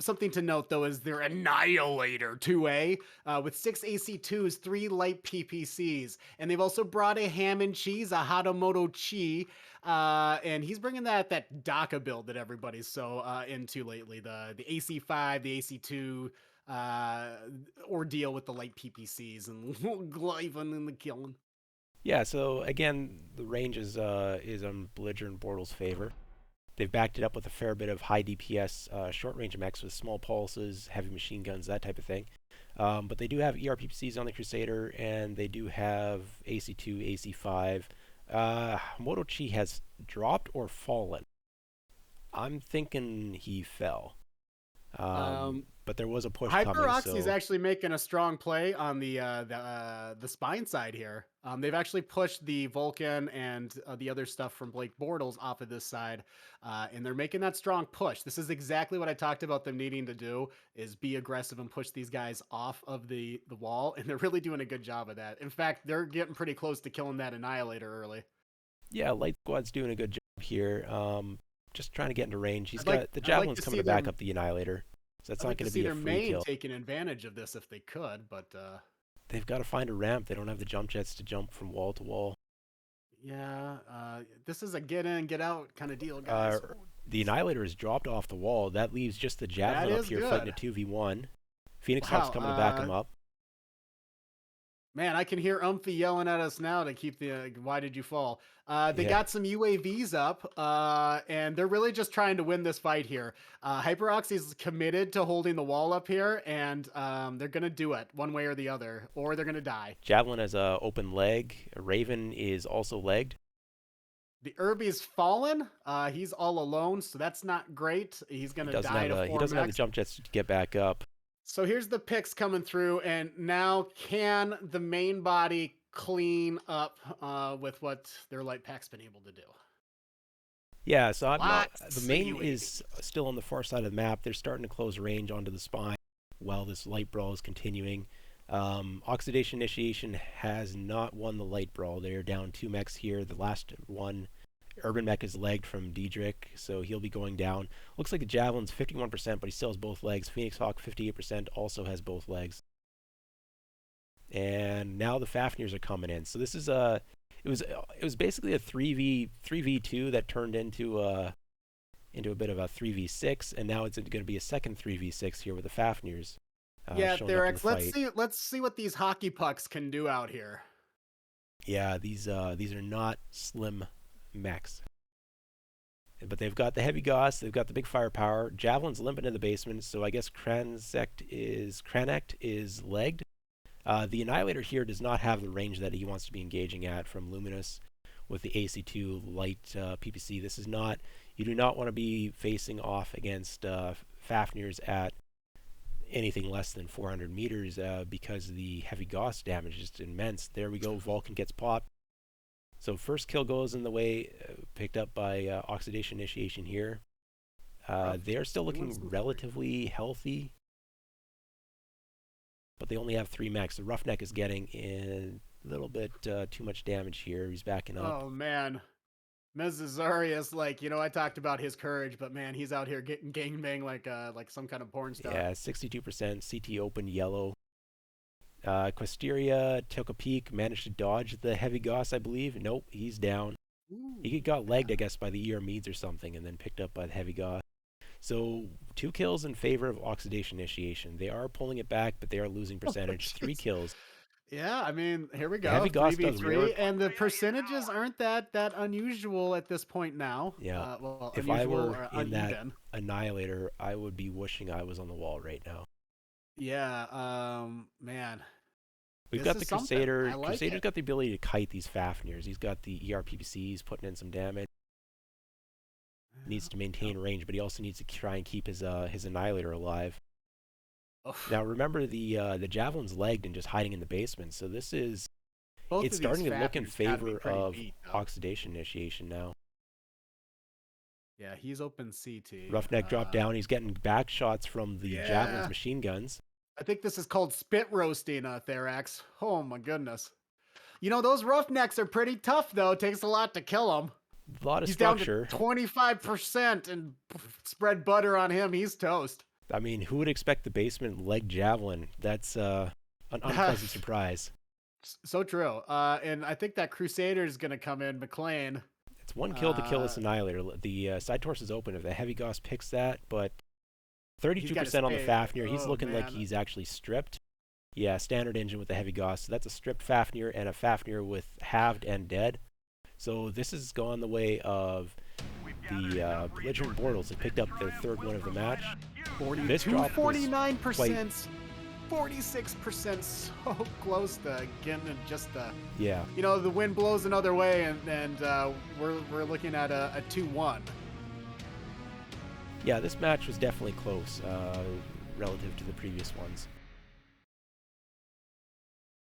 Something to note though is their Annihilator 2A with 6 AC2s, 3 light PPCs, and they've also brought a ham and cheese, a Hatamoto Chi, and he's bringing that DACA build that everybody's so into lately. The AC5, the AC2 ordeal with the light PPCs and gliving and the killing. Yeah, so again, the range is on Belligerent Bortles' favor. They've backed it up with a fair bit of high DPS short range mechs with small pulses, heavy machine guns, that type of thing. But they do have ERPCs on the Crusader, and they do have AC2, AC5. Moto Chi has dropped or fallen. I'm thinking he fell. But there was a push coming, HyperOxii is so actually making a strong play on the spine side here. They've actually pushed the Vulcan and the other stuff from Blake Bortles off of this side, and they're making that strong push. This is exactly what I talked about them needing to do: is be aggressive and push these guys off of the wall, and they're really doing a good job of that. In fact, they're getting pretty close to killing that Annihilator early. yeah, Light Squad's doing a good job here. Just trying to get into range. He's I'd got like the I'd like javelin's to coming see to back them. up the Annihilator, so that's I'd not like to going to see be a their free main kill. taking advantage of this if they could, but They've got to find a ramp. They don't have the jump jets to jump from wall to wall. yeah, this is a get in, get out kind of deal, guys. The Annihilator is dropped off the wall. That leaves just the javelin That up is here fighting a good. 2v1. Phoenix Hawk's Wow, coming to back him up. man, I can hear Umphy yelling at us now to keep the why did you fall? They Yeah, got some UAVs up, and they're really just trying to win this fight here. HyperOxii is committed to holding the wall up here, and they're going to do it one way or the other, or they're going to die. javelin has a open leg. Raven is also legged. The Irby's fallen. He's all alone, so that's not great. He's going He to doesn't die have to a, he 4 doesn't have the max. jump jets to get back up. So here's the picks coming through, and now can the main body clean up with what their light pack's been able to do? Yeah, so I'm not. The Lots of main UAVs. is still on the far side of the map. They're starting to close range onto the spine while this light brawl is continuing. Oxidation Initiation has not won the light brawl. They're down 2 mechs here. The last one, Urban Mech, is legged from Diedrich, so he'll be going down. Looks like the Javelin's 51%, but he still has both legs. Phoenix Hawk, 58%, also has both legs. And now the Fafnirs are coming in. So this is it was basically a 3v2 that turned into a bit of a 3v6, and now it's going to be a second 3v6 here with the Fafnirs. Yeah, Showing up in the Therex. fight. Let's see what these hockey pucks can do out here. Yeah, these are not slim mechs. But they've got the heavy Gauss, they've got the big firepower. Javelin's limping in the basement, so I guess Kranect is legged. The Annihilator here does not have the range that he wants to be engaging at from Luminous with the AC2 light PPC. This is not, you do not want to be facing off against Fafnirs at anything less than 400 meters because the heavy Gauss damage is immense. There we go, Vulcan gets popped. So first kill goes in the way, picked up by Oxidation Initiation here. They're still looking relatively healthy, but they only have 3 mechs. The Roughneck is getting a little bit too much damage here. He's backing up. Oh man, Mezazarius, I talked about his courage, but man, he's out here getting gangbang like some kind of porn star. Yeah, 62%. CT open yellow. Questeria took a peek, managed to dodge the heavy Gauss, I believe. Nope, he's down. Ooh. He got legged, I guess, by the ER Meads or something, and then picked up by the heavy Gauss. So 2 kills in favor of Oxidation Initiation. They are pulling it back, but they are losing percentage. 3 kills. Yeah, I mean, here we The go. heavy Gauss does 3v3, work. and the percentages aren't that unusual at this point now. Yeah. Well, If I were in that Annihilator, I would be wishing I was on the wall right now. Yeah, man. We've got the Crusader. I like Crusader's it. got the ability to kite these Fafnirs. He's got the ERPPCs putting in some damage. Needs to maintain range, but he also needs to try and keep his Annihilator alive. Oof. Now remember the Javelin's legged and just hiding in the basement, so this is Both it's of these starting to look in Fafnir's gotta be favor pretty of beat, though. Oxidation Initiation now. Yeah, he's open CT. Roughneck dropped down. He's getting back shots from the Yeah. Javelin's machine guns. I think this is called spit roasting, Therax. Oh my goodness. Those Roughnecks are pretty tough though. It takes a lot to kill them. A lot of He's structure. down to 25% and spread butter on him. He's toast. I mean, who would expect the basement leg Javelin? That's an unpleasant surprise. So true. And I think that Crusader is going to come in, McLean. It's 1 kill to kill this Annihilator. The side torso is open if the heavy Gauss picks that, but 32% on the Fafnir. He's looking like he's actually stripped. Yeah, standard engine with the heavy Gauss. So that's a stripped Fafnir and a Fafnir with halved and dead. So this has gone the way of the Belligerent Bortles. They picked up their 3rd win of the match. 49%, 46%, so close to getting just the. Yeah. The wind blows another way, and we're looking at a 2-1. Yeah, this match was definitely close relative to the previous ones.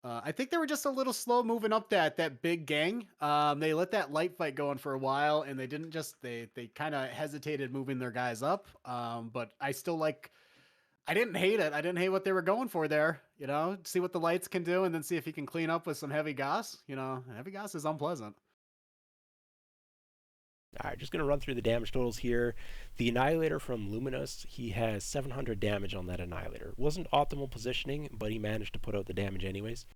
I think they were just a little slow moving up that big gang. They let that light fight go on for a while, and they didn't just they kind of hesitated moving their guys up. But I still like. I didn't hate it. I didn't hate what they were going for there. You know, see what the lights can do, and then see if he can clean up with some heavy gas. You know, heavy gas is unpleasant. Alright, just going to run through the damage totals here. The Annihilator from Luminous, he has 700 damage on that Annihilator. Wasn't optimal positioning, but he managed to put out the damage anyways.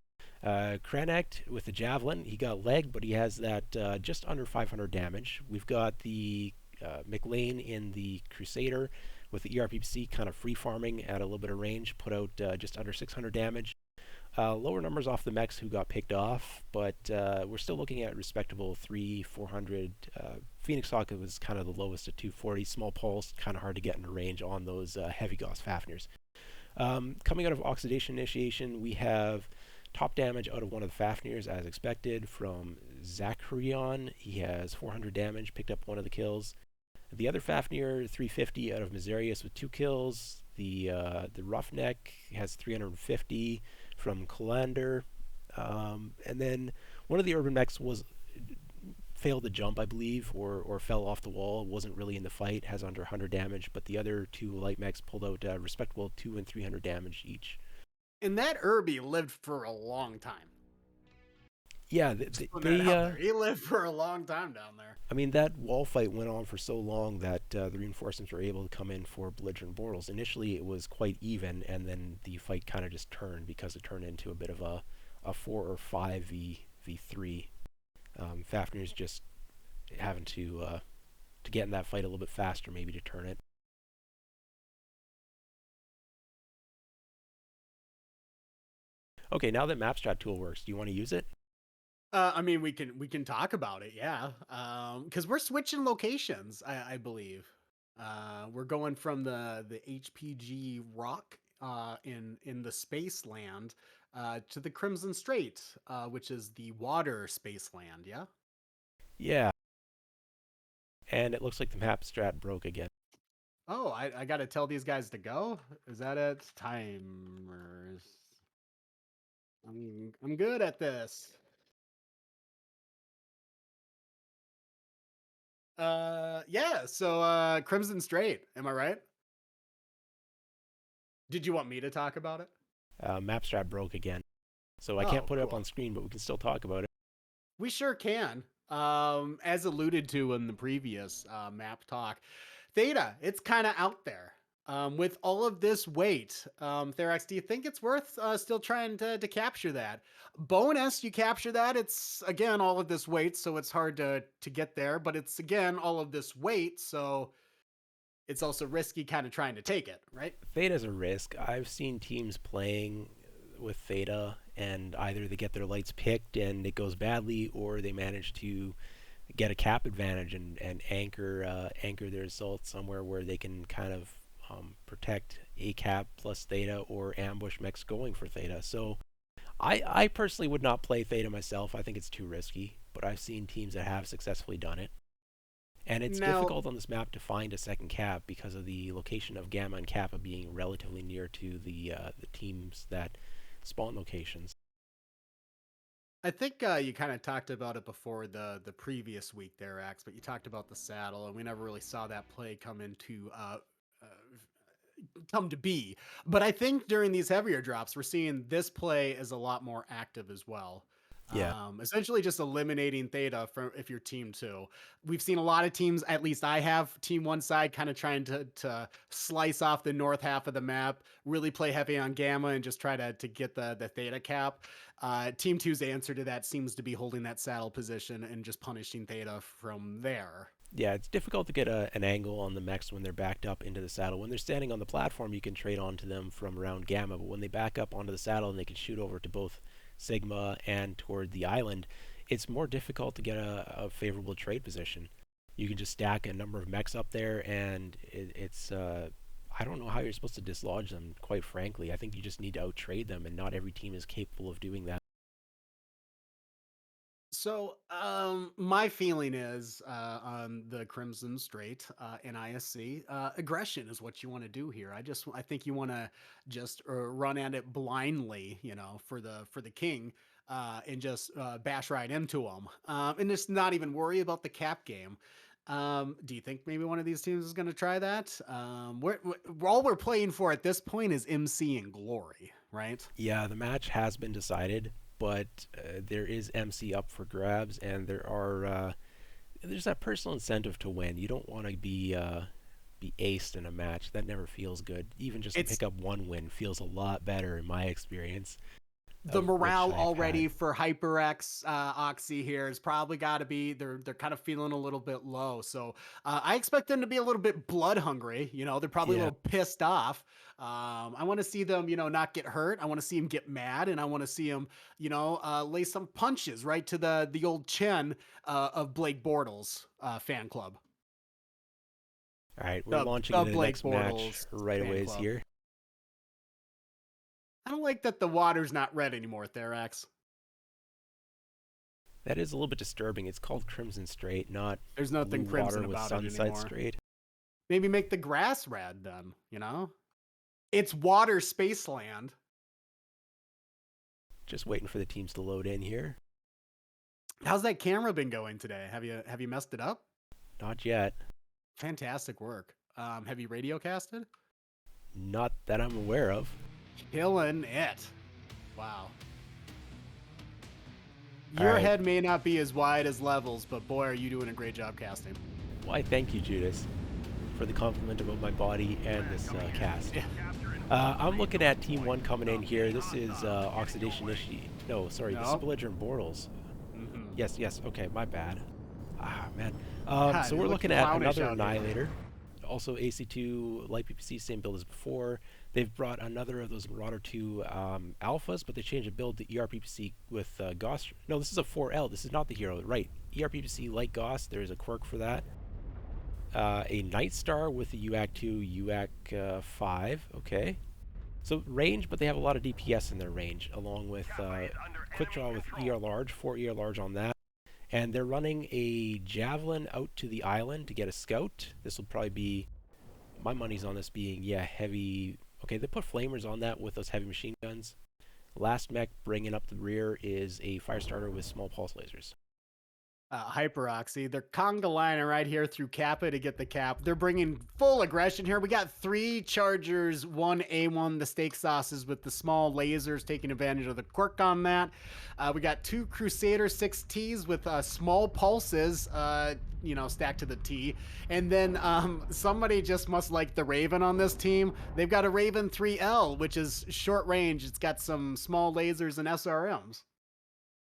Kranect with the Javelin, he got legged, but he has that just under 500 damage. We've got the McLean in the Crusader with the ERPC kind of free farming at a little bit of range, put out just under 600 damage. Lower numbers off the mechs who got picked off, but we're still looking at respectable 400. Phoenix Hawk was kind of the lowest at 240. Small Pulse, kind of hard to get into range on those heavy Gauss Fafners. Coming out of Oxidation Initiation, we have top damage out of one of the Fafnirs as expected from Zacharion. He has 400 damage, picked up one of the kills. The other Fafnir, 350 out of Miserius with 2 kills. The Roughneck has 350 from Colander. And then one of the urban mechs was failed to jump, I believe, or fell off the wall. Wasn't really in the fight. Has under 100 damage, but the other 2 light mechs pulled out respectable 2 and 300 damage each. And that Irby lived for a long time. Yeah, He lived for a long time down there. I mean, that wall fight went on for so long that the reinforcements were able to come in for Belligerent Bortles. Initially, it was quite even, and then the fight kind of just turned because it turned into a bit of a 4 or 5 v3. Fafnir's just having to get in that fight a little bit faster, maybe to turn it. Okay, now that MapStrat tool works, do you want to use it? I mean, we can talk about it, yeah. Because we're switching locations, I believe. We're going from the HPG Rock in the space land to the Crimson Strait, which is the water space land. Yeah. Yeah, and it looks like the MapStrat broke again. Oh, I got to tell these guys to go. Is that it? Timers. I'm good at this. Yeah. So Crimson Strait. Am I right? Did you want me to talk about it? MapStrat broke again. So I can't Oh, put it up cool. on screen, but we can still talk about it. We sure can. As alluded to in the previous map talk, Theta, it's kind of out there. With all of this weight, Therax, do you think it's worth still trying to capture that? Bonus, you capture that, it's again all of this weight, so it's hard to get there, but it's again all of this weight, so it's also risky kind of trying to take it, right? Theta's a risk. I've seen teams playing with Theta, and either they get their lights picked and it goes badly, or they manage to get a cap advantage and anchor their assault somewhere where they can kind of protect a cap plus Theta or ambush mechs going for Theta. So I personally would not play Theta myself. I think it's too risky, but I've seen teams that have successfully done it. And it's Now, difficult on this map to find a second cap because of the location of Gamma and Kappa being relatively near to the teams that spawn locations. I think you kind of talked about it before the previous week there, Axe, but you talked about the saddle, and we never really saw that play uh, come to be. But I think during these heavier drops, we're seeing this play as a lot more active as well. Yeah, Essentially just eliminating Theta from if you're team 2. We've seen a lot of teams, at least I have, team 1 side kind of trying to slice off the north half of the map, really play heavy on Gamma and just try to get the Theta cap. Team two's answer to that seems to be holding that saddle position and just punishing Theta from there. yeah, it's difficult to get an angle on the mechs when they're backed up into the saddle. When they're standing on the platform, you can trade onto them from around Gamma, but when they back up onto the saddle and they can shoot over to both Sigma and toward the island, it's more difficult to get a favorable trade position. You can just stack a number of mechs up there, and it's I don't know how you're supposed to dislodge them. Quite frankly, I think you just need to outtrade them, and not every team is capable of doing that. So, my feeling is on the Crimson Straight in ISC, aggression is what you want to do here. I think you want to just run at it blindly, for the king, and just bash right into him, and just not even worry about the cap game. Do you think maybe one of these teams is going to try that? All we're playing for at this point is MC and glory, right? Yeah, the match has been decided, but there is MC up for grabs, and there's that personal incentive to win. You don't want to be aced in a match. That never feels good. Even just to It's pick up one win feels a lot better in my experience, the of which morale I've already had. for HyperX Oxy here has probably got to be they're kind of feeling a little bit low. So I expect them to be a little bit blood hungry. They're probably a Yeah. little pissed off. I want to see them, not get hurt. I want to see them get mad, and I want to see them, lay some punches right to the old chin of Blake Bortles fan club. All right, we're The launching the into the Blake next match Bortles right fan away club. here. I don't like that the water's not red anymore, Therax. That is a little bit disturbing. It's called Crimson Strait, not There's Blue nothing Water crimson with about it Sunside anymore. Strait. Maybe make the grass red then. It's water spaceland. Just waiting for the teams to load in here. How's that camera been going today? Have you messed it up? Not yet. Fantastic work. Have you radio casted? Not that I'm aware of. Killing it. Wow. All Your right. head may not be as wide as Levels, but boy, are you doing a great job casting. Why, thank you, Judas, for the compliment about my body and this cast. Yeah. I'm looking at Team 1 coming in here. This is Oxidation Issue. No, sorry, this is No. Belligerent Bortles. Mm-hmm. Yes, okay, my bad. Ah, man. God, So you're we're looking looking at clownish another out here. Annihilator. Also AC2, Light PPC, same build as before. They've brought another of those Marauder 2 alphas, but they changed the build to ERPPC with Gauss. No, this is a 4L. This is not the hero. Right. ERPPC Light Gauss. There is a quirk for that. A Night Star with the UAC 2, UAC 5. Okay. So range, but they have a lot of DPS in their range, along with Quick Draw with ER Large, 4 ER Large on that. And they're running a Javelin out to the island to get a Scout. This will probably be, my money's on this being, yeah, heavy. Okay, they put Flamers on that with those heavy machine guns. Last mech bringing up the rear is a Firestarter with small pulse lasers. HyperOxii. They're conga lining right here through Kappa to get the cap. They're bringing full aggression here. We got 3 Chargers, 1 A1, the steak sauces with the small lasers taking advantage of the quirk on that. We got 2 Crusader 6Ts with small pulses, stacked to the T. And then somebody just must like the Raven on this team. They've got a Raven 3L, which is short range. It's got some small lasers and SRMs.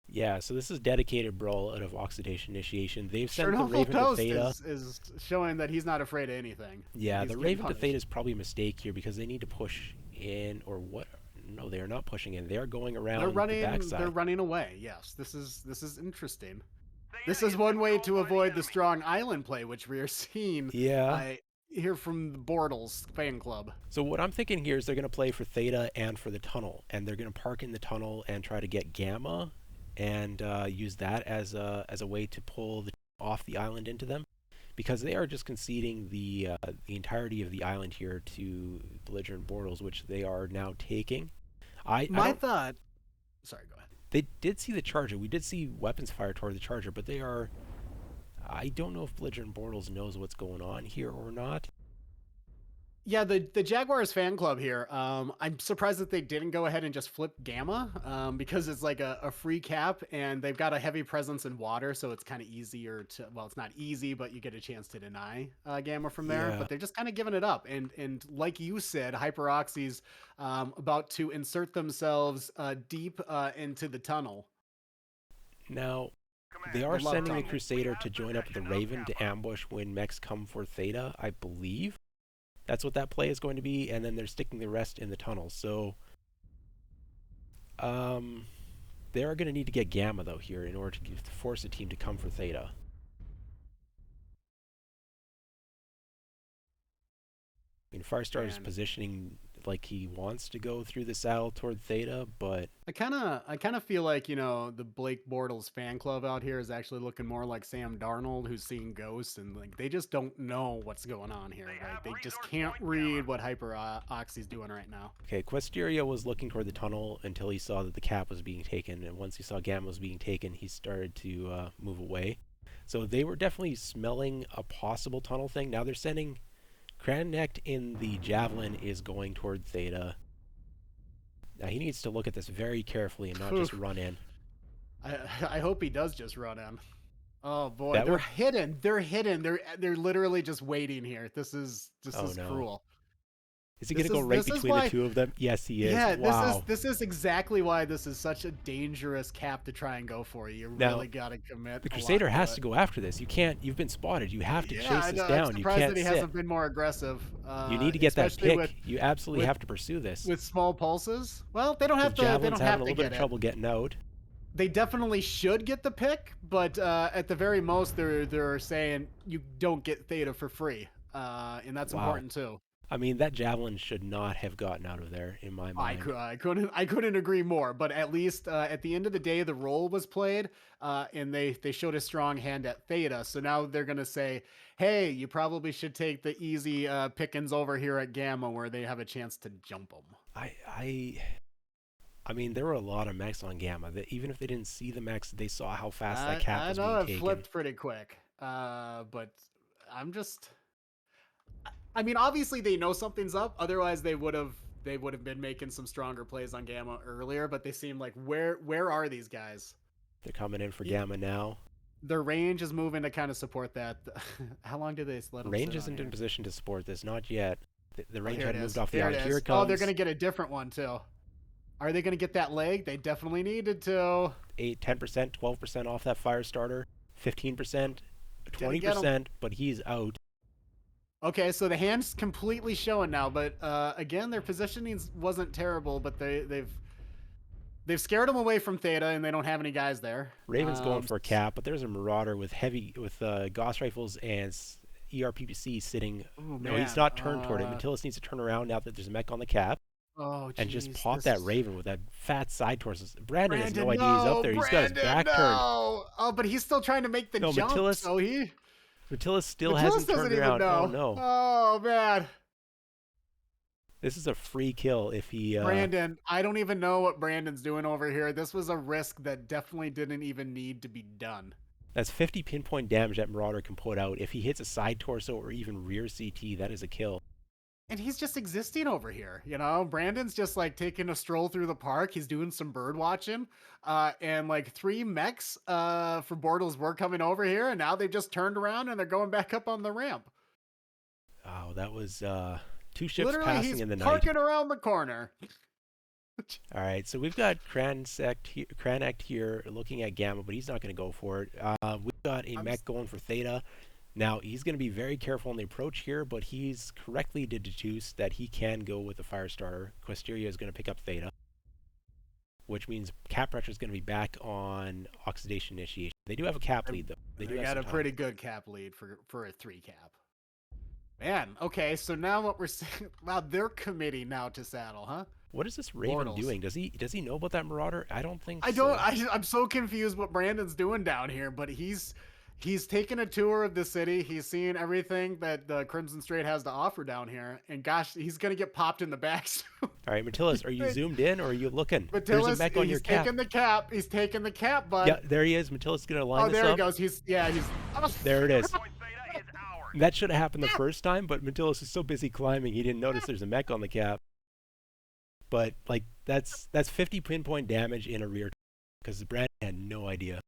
Yeah, so this is dedicated brawl out of Oxidation Initiation. They've sent the Chernobyl Raven to Toast Theta. is showing that he's not afraid of anything. Yeah, He's the getting Raven to punished. Theta is probably a mistake here because they need to push in, or what? No, they are not pushing in. They are going around They're the running. backside. They're running away. Yes, this is interesting. This is one way to avoid the strong island play, which we are seeing. Yeah. Here from the Bortles fan club. So what I'm thinking here is they're going to play for Theta and for the tunnel, and they're going to park in the tunnel and try to get Gamma, and use that as a way to pull off the island into them, because they are just conceding the entirety of the island here to Belligerent Bortles, which they are now taking. My thought. Sorry, go ahead. They did see the Charger. We did see weapons fire toward the Charger, but they are. I don't know if Belligerent Bortles knows what's going on here or not. Yeah, the Jaguars fan club here. I'm surprised that they didn't go ahead and just flip Gamma, because it's like a free cap, and they've got a heavy presence in water, so it's kind of easier to. Well, it's not easy, but you get a chance to deny Gamma from there. Yeah. But they're just kind of giving it up, and like you said, HyperOxie's about to insert themselves deep into the tunnel. Now, they are They love sending the tunnel. Crusader to join up with the Raven to ambush when mechs come for Theta, I believe. That's what that play is going to be, and then they're sticking the rest in the tunnel. So, they are going to need to get Gamma, though, here in order to force a team to come for Theta. I mean, Firestar is And- positioning like he wants to go through the saddle toward Theta, but I kind of feel like, the Blake Bortles fan club out here is actually looking more like Sam Darnold, who's seeing ghosts, and like they just don't know what's going on here. Like they just can't read what HyperOxii2's doing right now. okay, Questeria was looking toward the tunnel until he saw that the cap was being taken, and once he saw Gamma was being taken, he started to move away. So they were definitely smelling a possible tunnel thing. Now they're sending Crannecht in the Javelin is going toward Theta. Now he needs to look at this very carefully and not just run in. I hope he does just run in. Oh boy, That they're would... hidden. They're hidden. They're literally just waiting here. This is Oh no. cruel. Is he going to go right between the two of them? Yes, he is. Yeah, wow. this is exactly why this is such a dangerous cap to try and go for. You Now, really got to commit. The Crusader has to go after this. You can't. You've been spotted. You have to chase this down. I'm You surprised can't that he sit. hasn't been more aggressive. You need to get that especially pick. You absolutely have to pursue this. with small pulses. Well, they don't have to. They Javelin's don't have having a to little bit get of trouble getting out. They definitely should get the pick, but at the very most, they're saying you don't get Theta for free, and that's important too. I mean, that Javelin should not have gotten out of there, in my mind. I couldn't agree more. But at least at the end of the day, the role was played, and they showed a strong hand at Theta. So now they're gonna say, hey, you probably should take the easy pickings over here at Gamma, where they have a chance to jump them. I mean, there were a lot of mechs on Gamma. That even if they didn't see the mechs, they saw how fast that cap was being taken. I know it flipped pretty quick, but I'm just. I mean, obviously they know something's up. Otherwise, they would have been making some stronger plays on Gamma earlier. But they seem like where are these guys? They're coming in for Gamma now. Their range is moving to kind of support that. How long do they let them Range isn't in position to support this, not yet. The range had moved off the here arc. it is. Here it comes. Oh, they're gonna get a different one too. Are they gonna get that leg? They definitely needed to. 10%, 12% off that fire starter, 15%, 20%, but he's out. Okay, so the hand's completely showing now, but again, their positioning wasn't terrible, but they've scared them away from Theta, and they don't have any guys there. Raven's going for a cap, but there's a Marauder with Gauss rifles and ERPC sitting. Ooh, no, he's not turned toward it. Matilis needs to turn around now that there's a mech on the cap. Oh, and just pop that Raven with that fat side torso. Brandon has no idea he's up there. He's got his back turned. Oh, but he's still trying to make the jump. Matilis still hasn't turned around. Oh no. Oh man. This is a free kill if he. Brandon, I don't even know what Brandon's doing over here. This was a risk that definitely didn't even need to be done. That's 50 pinpoint damage that Marauder can put out. If he hits a side torso or even rear CT, that is a kill. And he's just existing over here, Brandon's just like taking a stroll through the park. He's doing some bird watching, and like 3 mechs for Bortles were coming over here, and now they've just turned around and they're going back up on the ramp. Oh, that was 2 ships literally, passing in the night. Parking around the corner. All right, so we've got Crannecht here looking at Gamma, but he's not going to go for it. We've got a mech going for Theta. Now, he's going to be very careful on the approach here, but he's correctly deduced that he can go with the fire starter. Questeria is going to pick up Theta, which means cap pressure is going to be back on oxidation initiation. They do have a cap lead, though. They got a pretty good cap lead for a 3 cap. Man, okay, so now what we're saying, wow, they're committing now to saddle, huh? What is this Raven doing? Does he know about that Marauder? I don't think I'm so confused what Brandon's doing down here, but he's taking a tour of the city. He's seeing everything that the Crimson Strait has to offer down here. And gosh, he's going to get popped in the back soon. All right, Matilis, are you zoomed in or are you looking? Matilis, there's a mech on your cap. He's taking the cap, bud. Yeah, there he is. Matilis is going to line this up. Oh, there he goes. There it is. That should have happened the first time, but Matilis is so busy climbing, he didn't notice there's a mech on the cap. But, like, that's 50 pinpoint damage in a rear because Brandon had no idea.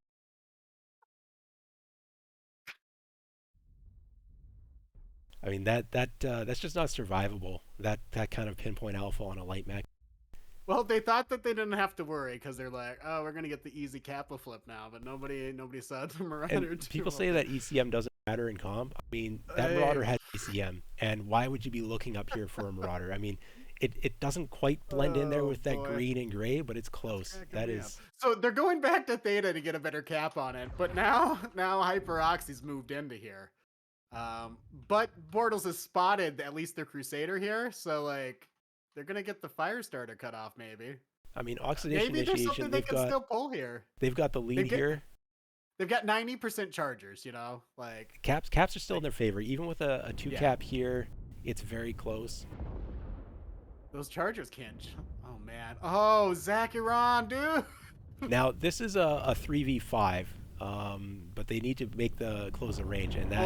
I mean, that's just not survivable. That kind of pinpoint alpha on a light mech. Well, they thought that they didn't have to worry because they're like, oh, we're gonna get the easy Kappa flip now, but nobody saw the Marauder. And people say that ECM doesn't matter in comp. I mean, that Marauder had ECM, and why would you be looking up here for a Marauder? I mean, it doesn't quite blend in there with that green and gray, but it's close. That is. So they're going back to Theta to get a better cap on it, but now HyperOxii2's moved into here. But Bortles has spotted at least their Crusader here, so like They're gonna get the fire starter cut off, maybe. I mean, oxidation Maybe there's initiation. something they can still pull here. They've got the lead here. They've got 90% chargers. You know, like caps are still in their favor, even with a 2 cap here. It's very close. Those chargers can't jump. Oh man. Oh, Zacharon, dude. Now this is a 3v5, but they need to make close the range, and that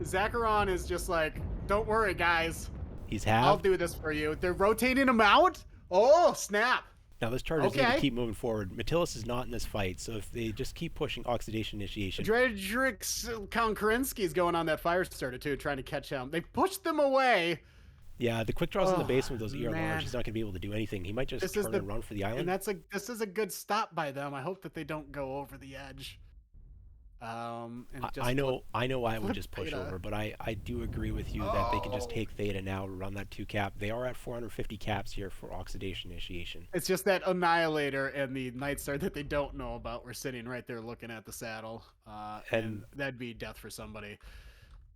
Zacharon is just like, don't worry, guys. He's halved. I'll do this for you. They're rotating him out. Oh snap! Now this Chargers need to keep moving forward. Metillus is not in this fight, so if they just keep pushing oxidation initiation. Dredrick Konkarinsky's going on that fire starter too, trying to catch him. They pushed them away. Yeah, the quick draws in the basement with those ER launch. He's not going to be able to do anything. He might just turn and run for the island. And this is a good stop by them. I hope that they don't go over the edge. I know I would just push over, but I do agree with you that they can just take Theta now, run that 2 cap. They are at 450 caps here for oxidation initiation. It's just that Annihilator and the Nightstar that they don't know about. We're sitting right there looking at the saddle, and that'd be death for somebody.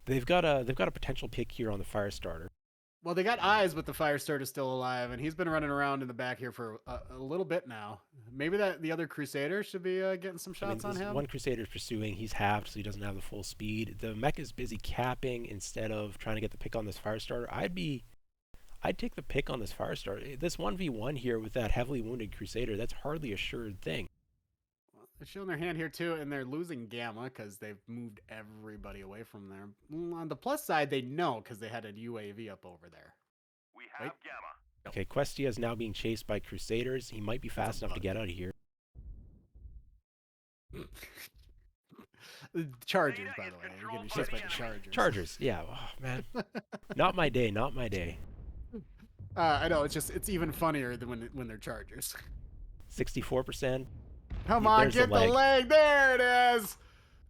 They've got a potential pick here on the fire starter. Well, they got eyes with the fire starter still alive, and he's been running around in the back here for a little bit now. Maybe the other Crusader should be getting some shots on him. One Crusader's pursuing. He's halved, so he doesn't have the full speed. The mech is busy capping instead of trying to get the pick on this fire starter. I'd take the pick on this fire starter. This 1v1 here with that heavily wounded Crusader, that's hardly a sure thing. They're showing their hand here too, and they're losing Gamma because they've moved everybody away from there. On the plus side, they know because they had a UAV up over there. We have Gamma. Okay, Questia is now being chased by Crusaders. He might be fast enough to get out of here. Chargers, by the way. You're getting chased by the Chargers. Chargers, yeah. Oh, man. Not my day, not my day. I know, it's even funnier than when they're Chargers. 64%. Come on, get the leg. There it is.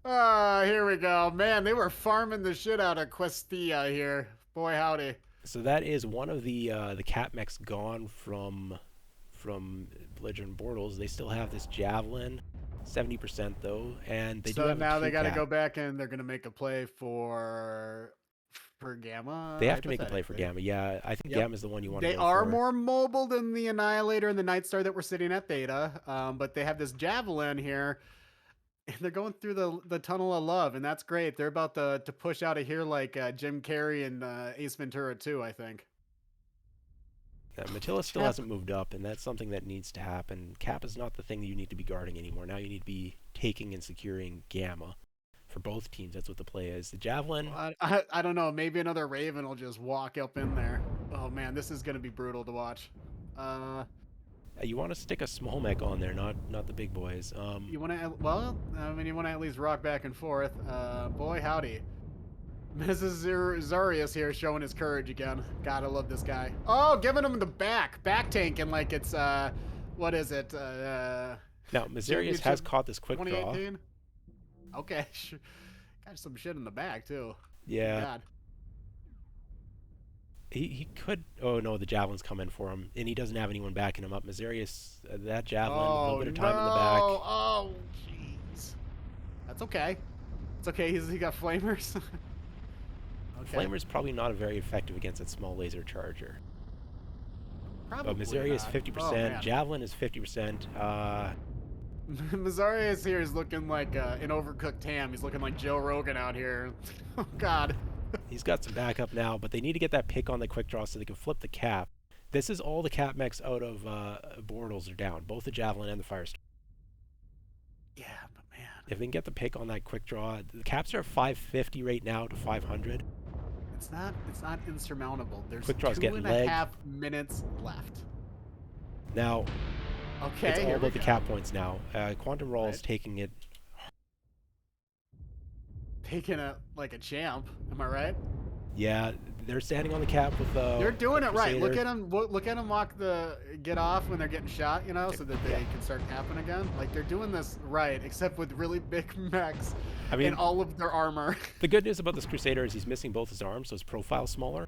Here we go. Man, they were farming the shit out of Questia here. Boy, howdy. So that is one of the cap mechs gone from Belligerent Bortles. They still have this Javelin, 70% though, and they do have now a they got to go back and they're going to make a play for Gamma. They have to make a play for Gamma. Yeah, I think Gamma is the one you want to go for. They are more mobile than the Annihilator and the Nightstar that were sitting at Theta, but they have this Javelin here. And they're going through the tunnel of love, and that's great. They're about to push out of here like Jim Carrey and Ace Ventura 2, I think. Metillus still hasn't moved up, and that's something that needs to happen. Cap is not the thing that you need to be guarding anymore. Now you need to be taking and securing Gamma. For both teams, that's what the play is. The Javelin... I don't know. Maybe another Raven will just walk up in there. Oh, man, this is going to be brutal to watch. You want to stick a small mech on there, not the big boys. You want to... Well, I mean, you want to at least rock back and forth. Boy, howdy. Mrs. Zarius here showing his courage again. Gotta love this guy. Oh, giving him the back tanking like it's, what is it? Now, Mazarius has caught this quick draw. Okay, got some shit in the back too. Yeah. God. He could. Oh no, the Javelin's coming for him, and he doesn't have anyone backing him up. Mazarius, that Javelin, a little bit of time in the back. Oh, jeez. That's okay. It's okay. He got flamers. Okay. Flamer's probably not very effective against that small laser charger. Probably. But Mazarius 50%. Javelin is 50%. Mazarius here is looking like an overcooked ham. He's looking like Joe Rogan out here. Oh, God. He's got some backup now, but they need to get that pick on the quick draw so they can flip the cap. This is all the cap mechs out of Bortles are down, both the Javelin and the Firestorm. Yeah, but man. If they can get the pick on that quick draw, the caps are 550 right now to 500. It's not insurmountable. There's quick draw's 2.5 minutes left. Now, okay, it's all about the cap points now. Quantum Raw is taking it. Taking it like a champ. Am I right? Yeah, they're standing on the cap with. They're doing it right. Look at them. Look at them get off when they're getting shot. You know, so that they can start capping again. Like they're doing this right, except with really big mechs. I mean, and all of their armor. The good news about this Crusader is he's missing both his arms, so his profile's smaller.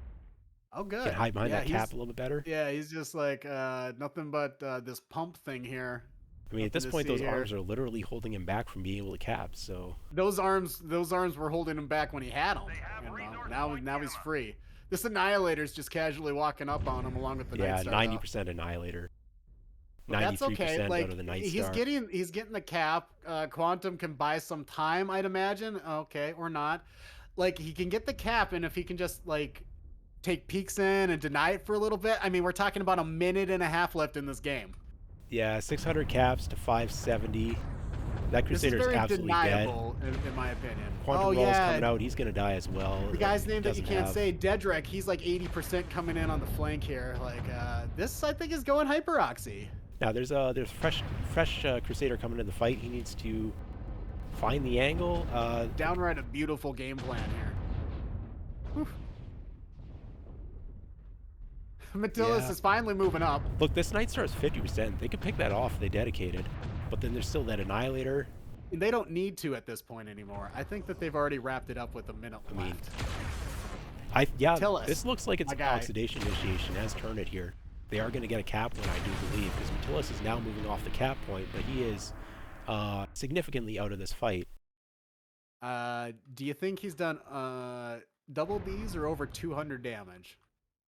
Oh, good. Can hide behind that cap a little bit better. Yeah, he's just like nothing but this pump thing here. I mean, at this point, those arms are literally holding him back from being able to cap. So those arms were holding him back when he had them. You know? Now he's free. This Annihilator's just casually walking up on him along with the Yeah, Night Star. 90% Annihilator. But that's okay. 93% Like out of the Night he's Star. getting the cap. Quantum can buy some time, I'd imagine. Okay, or not. Like he can get the cap, and if he can just like take peeks in and deny it for a little bit. I mean, we're talking about a minute and a half left in this game. Yeah, 600 caps to 570. That Crusader This is very absolutely deniable, in my opinion. Quantum Roll's coming out. He's going to die as well. The guy's name that you can't say, Dedrick, he's like 80% coming in on the flank here. Like, this, I think, is going HyperOxii. Now, there's fresh Crusader coming into the fight. He needs to find the angle. Downright a beautiful game plan here. Whew. Metillus is finally moving up. Look, this Night Star is 50%. They could pick that off if they dedicated. But then there's still that Annihilator. And they don't need to at this point anymore. I think that they've already wrapped it up with a minute left. Metillus, this looks like it's Oxidation Initiation has turned it here. They are going to get a cap point, I do believe, because Metillus is now moving off the cap point, but he is significantly out of this fight. Do you think he's done double Bs or over 200 damage?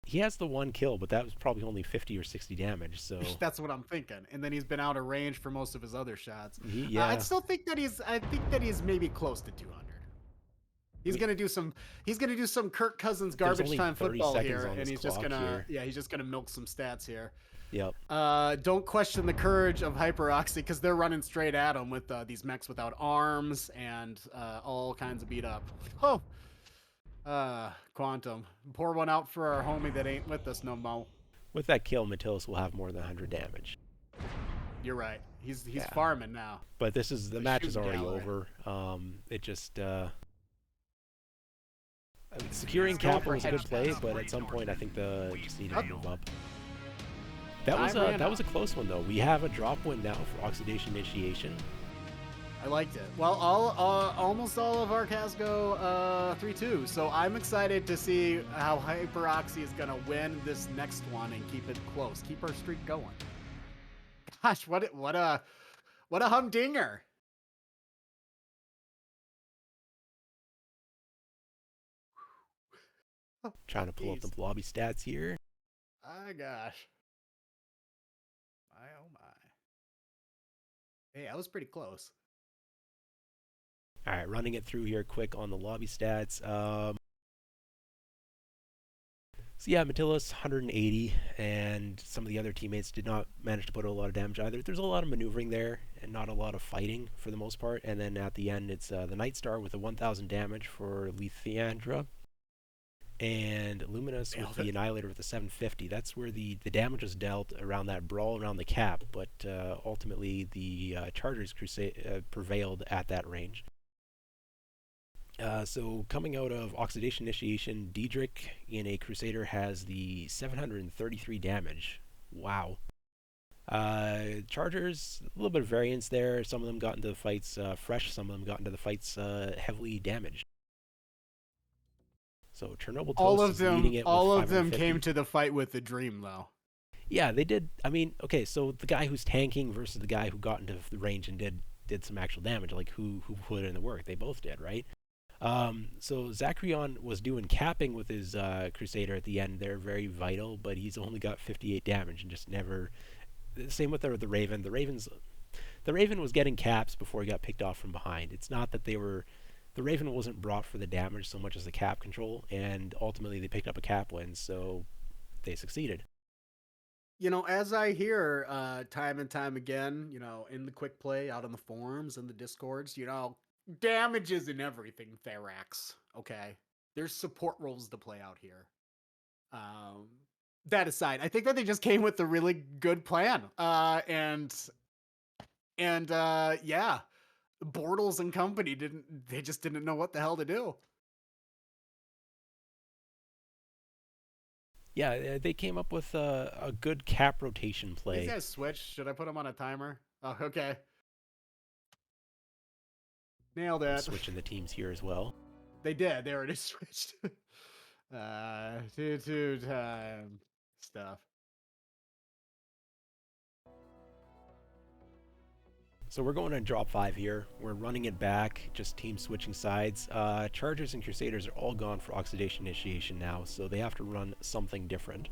He has the one kill, but that was probably only 50 or 60 damage. So that's what I'm thinking. And then he's been out of range for most of his other shots. Yeah, I still think that he's maybe close to 200. He's gonna do some Kirk Cousins garbage time football here, and he's just gonna he's just gonna milk some stats here. Yep. Don't question the courage of HyperOxii because they're running straight at him with these mechs without arms and all kinds of beat up. Oh. Quantum. Pour one out for our homie that ain't with us no mo. With that kill, Metillus will have more than 100 damage. You're right. He's farming now. But this is the match is already over. It just securing capital was a good play, but at some point I think just needed to move up. That was a close one though. We have a drop win now for Oxidation Initiation. I liked it. Well, almost all of our casts go 3-2, so I'm excited to see how HyperOxii is going to win this next one and keep it close. Keep our streak going. Gosh, what a humdinger. Trying to pull up the lobby stats here. Oh, gosh. My, oh, my. Hey, I was pretty close. All right, running it through here quick on the lobby stats. So yeah, Metillus 180, and some of the other teammates did not manage to put a lot of damage either. There's a lot of maneuvering there and not a lot of fighting for the most part. And then at the end, it's the Night Star with a 1,000 damage for Lethiandra, and Luminous with the Annihilator with a 750. That's where the damage was dealt around that brawl around the cap, but ultimately the Chargers prevailed at that range. So coming out of Oxidation Initiation, Dedrick in a Crusader has the 733 damage. Wow. Chargers, a little bit of variance there. Some of them got into the fights fresh, some of them got into the fights heavily damaged. So Chernobyl Toast is leading it with 550. All of them came to the fight with the dream, though. Yeah, they did. I mean, okay, so the guy who's tanking versus the guy who got into the range and did some actual damage, like who put in the work? They both did, right? So Zacrion was doing capping with his Crusader at the end. They're very vital, but he's only got 58 damage and just never. Same with the Raven. The Raven was getting caps before he got picked off from behind. It's not that the Raven wasn't brought for the damage so much as the cap control, and ultimately they picked up a cap win, so they succeeded. You know, as I hear time and time again, you know, in the quick play, out on the forums and the discords, you know, damage isn't everything, Therax. Okay, there's support roles to play out here. That aside, I think that they just came with a really good plan. Yeah, Bortles and company just didn't know what the hell to do. Yeah, they came up with a good cap rotation play. These guys switch. Should I put them on a timer? Oh, okay. Nailed it. Switching the teams here as well. They did. They already switched. 2 time stuff. So we're going to drop 5 here. We're running it back, just team switching sides. Chargers and Crusaders are all gone for Oxidation Initiation now, so they have to run something different.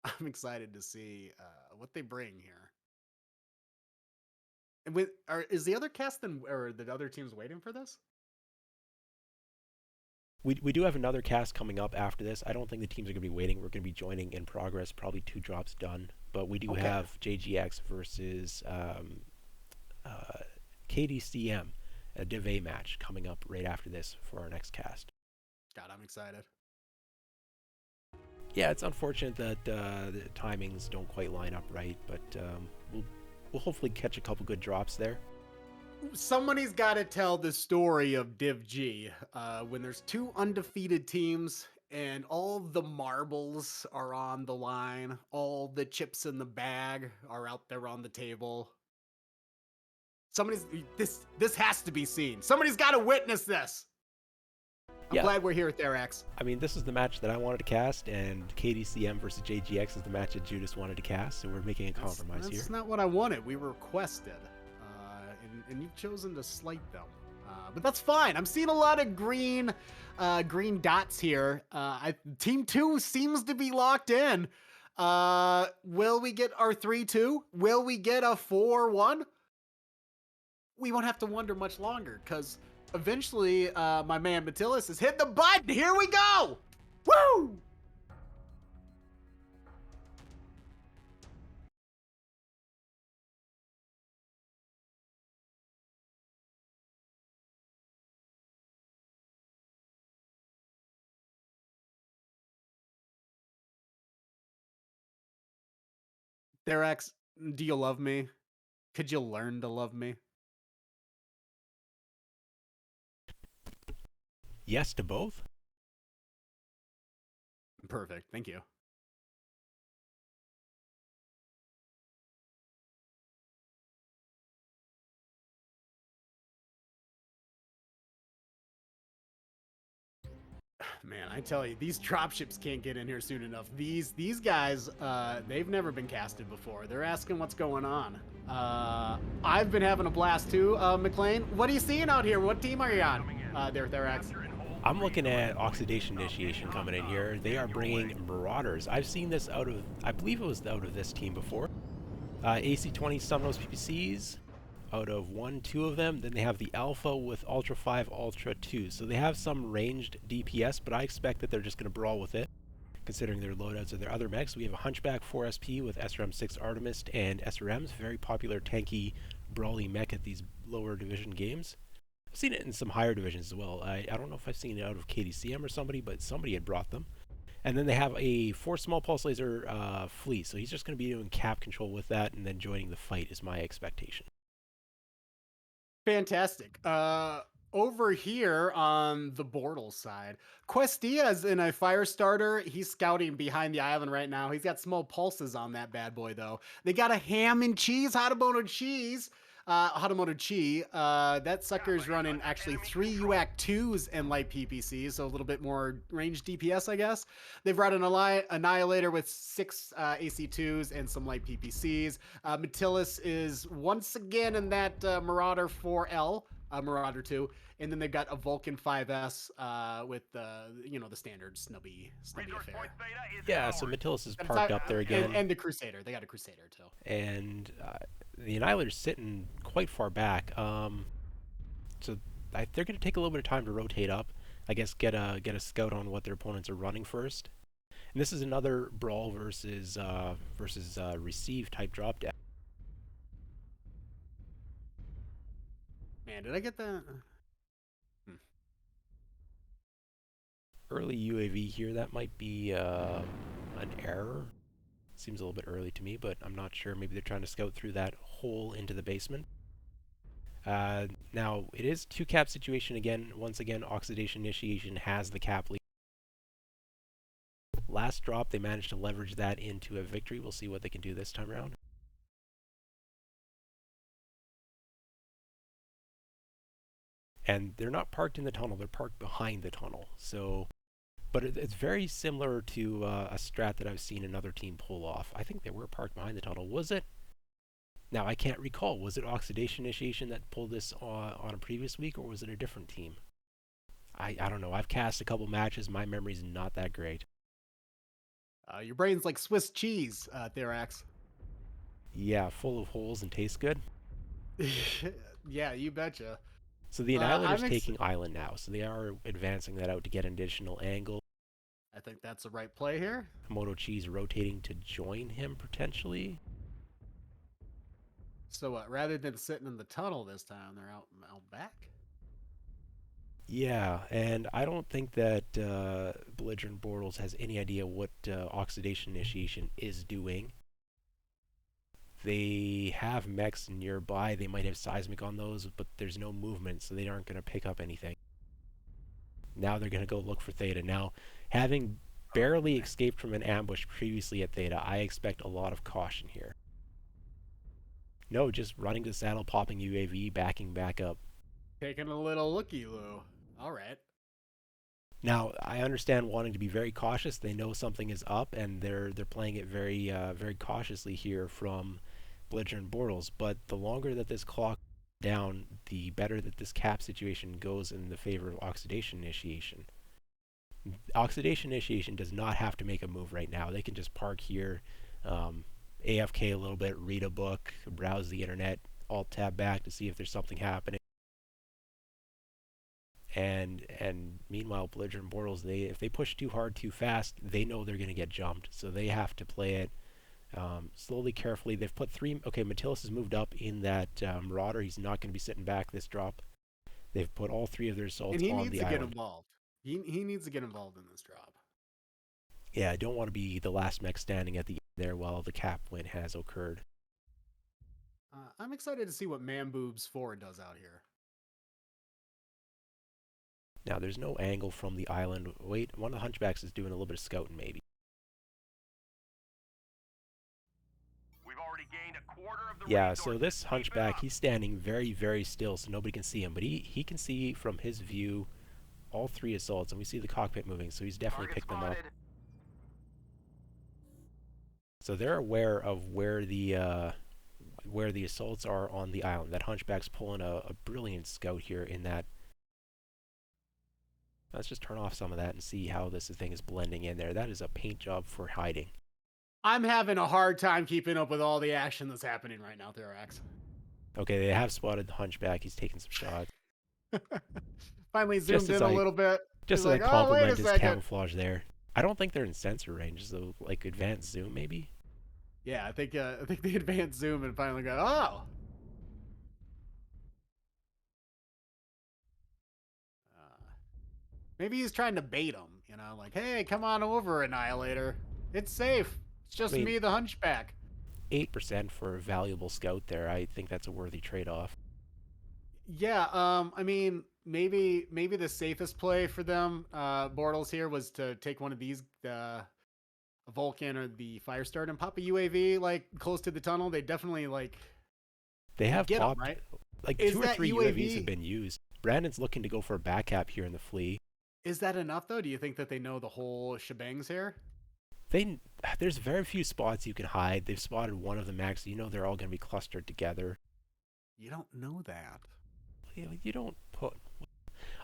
I'm excited to see what they bring here. And is the other cast or the other teams waiting for this? We do have another cast coming up after this. I don't think the teams are going to be waiting. We're going to be joining in progress, probably 2 drops done. But we do have JGX versus KDCM, a Div A match coming up right after this for our next cast. God, I'm excited. Yeah, it's unfortunate that the timings don't quite line up right, but we'll hopefully catch a couple good drops there. Somebody's got to tell the story of Div G when there's 2 undefeated teams and all the marbles are on the line, all the chips in the bag are out there on the table. This has to be seen. Somebody's got to witness this. I'm glad we're here at Therax. I mean, this is the match that I wanted to cast, and KDCM versus JGX is the match that Judas wanted to cast, so we're making a compromise here. That's not what I wanted. We requested. And you've chosen to slight them. But that's fine. I'm seeing a lot of green dots here. Team 2 seems to be locked in. Will we get our 3-2? Will we get a 4-1? We won't have to wonder much longer, because eventually my man Bortles has hit the button. Here we go! Woo! Therax, do you love me? Could you learn to love me? Yes to both? Perfect. Thank you. Man, I tell you, these dropships can't get in here soon enough. These guys, they've never been casted before. They're asking what's going on. I've been having a blast too, McLean. What are you seeing out here? What team are you on? Therax. I'm looking at Oxidation Initiation coming in here. They are bringing Marauders. I've seen this out of, I believe it was out of this team before. AC20 Summonos PPCs. Out of 2 of them. Then they have the Alpha with Ultra 5, Ultra 2. So they have some ranged DPS, but I expect that they're just going to brawl with it, considering their loadouts of their other mechs. We have a Hunchback 4SP with SRM6 Artemis and SRMs, very popular tanky, brawly mech at these lower division games. I've seen it in some higher divisions as well. I don't know if I've seen it out of KDCM or somebody, but somebody had brought them. And then they have a 4 small pulse laser Flea, so he's just going to be doing cap control with that, and then joining the fight is my expectation. Fantastic. Over here on the Bortles side, Questia is in a fire starter. He's scouting behind the island right now. He's got small pulses on that bad boy, though. They got a ham and cheese, Hatamoto cheese. Hatamoto Chi. That sucker's running actually 3 UAC2s and light PPCs, so a little bit more range DPS, I guess. They've brought an Annihilator with 6 AC2s and some light PPCs. Bortles is once again in that Marauder 4L. Marauder 2, and then they've got a Vulcan 5S with the standard snubby affair. Yeah, so Bortles is parked up there again, and the Crusader. They got a Crusader too. And the Annihilator's sitting quite far back. So they're going to take a little bit of time to rotate up. I guess get a scout on what their opponents are running first. And this is another brawl versus receive type drop deck. Man, did I get that? Early UAV here, that might be an error. Seems a little bit early to me, but I'm not sure. Maybe they're trying to scout through that hole into the basement. Now, it is 2 cap situation again. Once again, Oxidation Initiation has the cap lead. Last drop, they managed to leverage that into a victory. We'll see what they can do this time around. And they're not parked in the tunnel, they're parked behind the tunnel. So, but it's very similar to a strat that I've seen another team pull off. I think they were parked behind the tunnel. Was it? Now, I can't recall. Was it Oxidation Initiation that pulled this on a previous week, or was it a different team? I don't know. I've cast a couple matches. My memory's not that great. Your brain's like Swiss cheese, Therax. Yeah, full of holes and tastes good. Yeah, you betcha. So the Annihilator's taking Island now, so they are advancing that out to get an additional angle. I think that's the right play here. Moto Chi's rotating to join him, potentially. So rather than sitting in the tunnel this time, they're out back? Yeah, and I don't think that Belligerent Bortles has any idea what Oxidation Initiation is doing. They have mechs nearby. They might have seismic on those, but there's no movement, so they aren't going to pick up anything. Now they're going to go look for Theta. Now, having barely escaped from an ambush previously at Theta, I expect a lot of caution here. No, just running to the saddle, popping UAV, backing back up. Taking a little looky-loo. All right. Now, I understand wanting to be very cautious. They know something is up, and they're playing it very very cautiously here from Belligerent Bortles. But the longer that this clock down, the better that this cap situation goes in the favor of Oxidation Initiation. Oxidation Initiation does not have to make a move right now. They can just park here, AFK a little bit, read a book, browse the internet, alt-tab back to see if there's something happening. And meanwhile, Belligerent Bortles, if they push too hard, too fast, they know they're going to get jumped. So they have to play it slowly, carefully. They've put 3... Okay, Metillus has moved up in that Marauder. He's not going to be sitting back this drop. They've put all 3 of their assaults on the island. And he needs to get involved. He needs to get involved in this drop. Yeah, I don't want to be the last mech standing at the end there while the cap win has occurred. I'm excited to see what Man Boobs 4 does out here. Now, there's no angle from the island. Wait, one of the Hunchbacks is doing a little bit of scouting, maybe. We've already gained a quarter of the Yeah, resources. so this Keep it Hunchback, up. he's standing very, very still, so nobody can see him. But he can see from his view all 3 assaults, and we see the cockpit moving, so he's definitely Target picked them up. spotted. So they're aware of where the assaults are on the island. That Hunchback's pulling a brilliant scout here in that. Let's just turn off some of that and see how this thing is blending in there. That is a paint job for hiding. I'm having a hard time keeping up with all the action that's happening right now, Therax. Okay, they have spotted the Hunchback. He's taking some shots. Finally zoomed in a little bit. Just He's to like, compliment wait a his second. camouflage there. I don't think they're in sensor range, so like advanced zoom maybe? Yeah, I think the advanced zoom and finally go, oh. Maybe he's trying to bait him, you know, like, hey, come on over, Annihilator. It's safe. It's just me, the Hunchback. 8% for a valuable scout there. I think that's a worthy trade-off. Yeah, I mean, maybe the safest play for them, Bortles here, was to take one of these, a Vulcan or the Firestarter, and pop a UAV like close to the tunnel. They definitely like. They have get popped, them, right? like Is 2 or that 3 UAV? UAVs have been used. Brandon's looking to go for a back cap here in the Flea. Is that enough though? Do you think that they know the whole shebangs here? There's very few spots you can hide. They've spotted one of the max. You know they're all going to be clustered together. You don't know that. You don't put.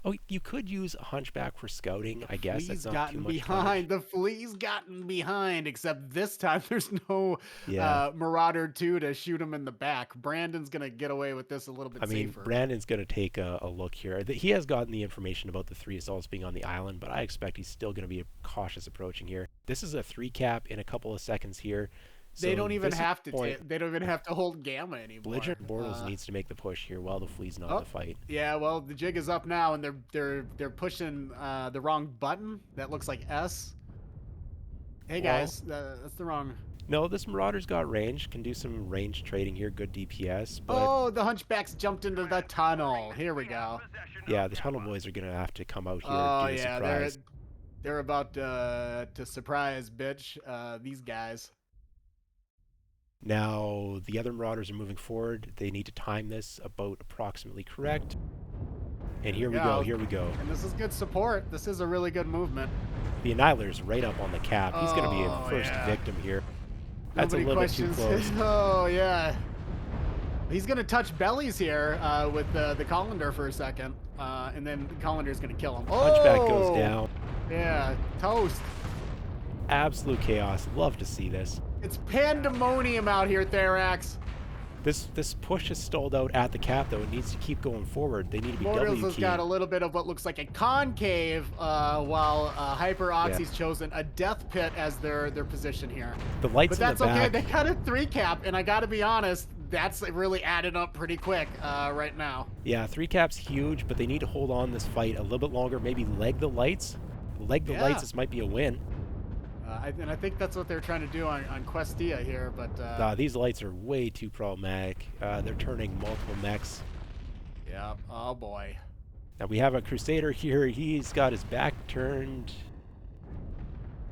Oh, you could use a Hunchback for scouting. I guess that's not too much behind. The Flea's gotten behind. Except this time there's no Yeah. Marauder 2 to shoot him in the back. Brandon's gonna get away with this a little bit safer. Brandon's going to take a look here. He has gotten the information about the 3 assaults being on the island, but I expect he's still going to be cautious approaching here. This is a 3 cap in a couple of seconds here. They don't even have to. They don't even have to hold Gamma anymore. Belligerent Bortles needs to make the push here while the Flea's not in the fight. Yeah, well, the jig is up now, and they're pushing the wrong button. That looks like S. Hey guys, that's the wrong. No, this Marauder's got range. Can do some range trading here. Good DPS. But oh, the Hunchbacks jumped into the tunnel. Here we go. Yeah, the tunnel boys are gonna have to come out here. Oh and do a yeah, surprise. they're about to surprise bitch these guys. Now, the other Marauders are moving forward. They need to time this about approximately correct. And here we go, here we go. And this is good support. This is a really good movement. The Annihilator's right up on the cap. He's going to be a first victim here. That's a little bit too close. Oh, yeah. He's gonna touch bellies here with the colander for a second, and then the colander's gonna kill him. Hunchback goes down. Yeah, toast. Absolute chaos. Love to see this. It's pandemonium out here, Therax. This push is stalled out at the cap, though. It needs to keep going forward. They need to be Bortles W has key. got a little bit of what looks like a concave, while HyperOxii2's chosen a death pit as their position here. The lights But in that's the back. okay. They got a 3 cap, and I gotta be honest, that's really added up pretty quick right now. Yeah, 3 cap's huge, but they need to hold on this fight a little bit longer. Maybe leg the lights. Leg the lights. This might be a win. And I think that's what they're trying to do on Questia here, but... these lights are way too problematic. They're turning multiple mechs. Yep. Oh, boy. Now we have a Crusader here. He's got his back turned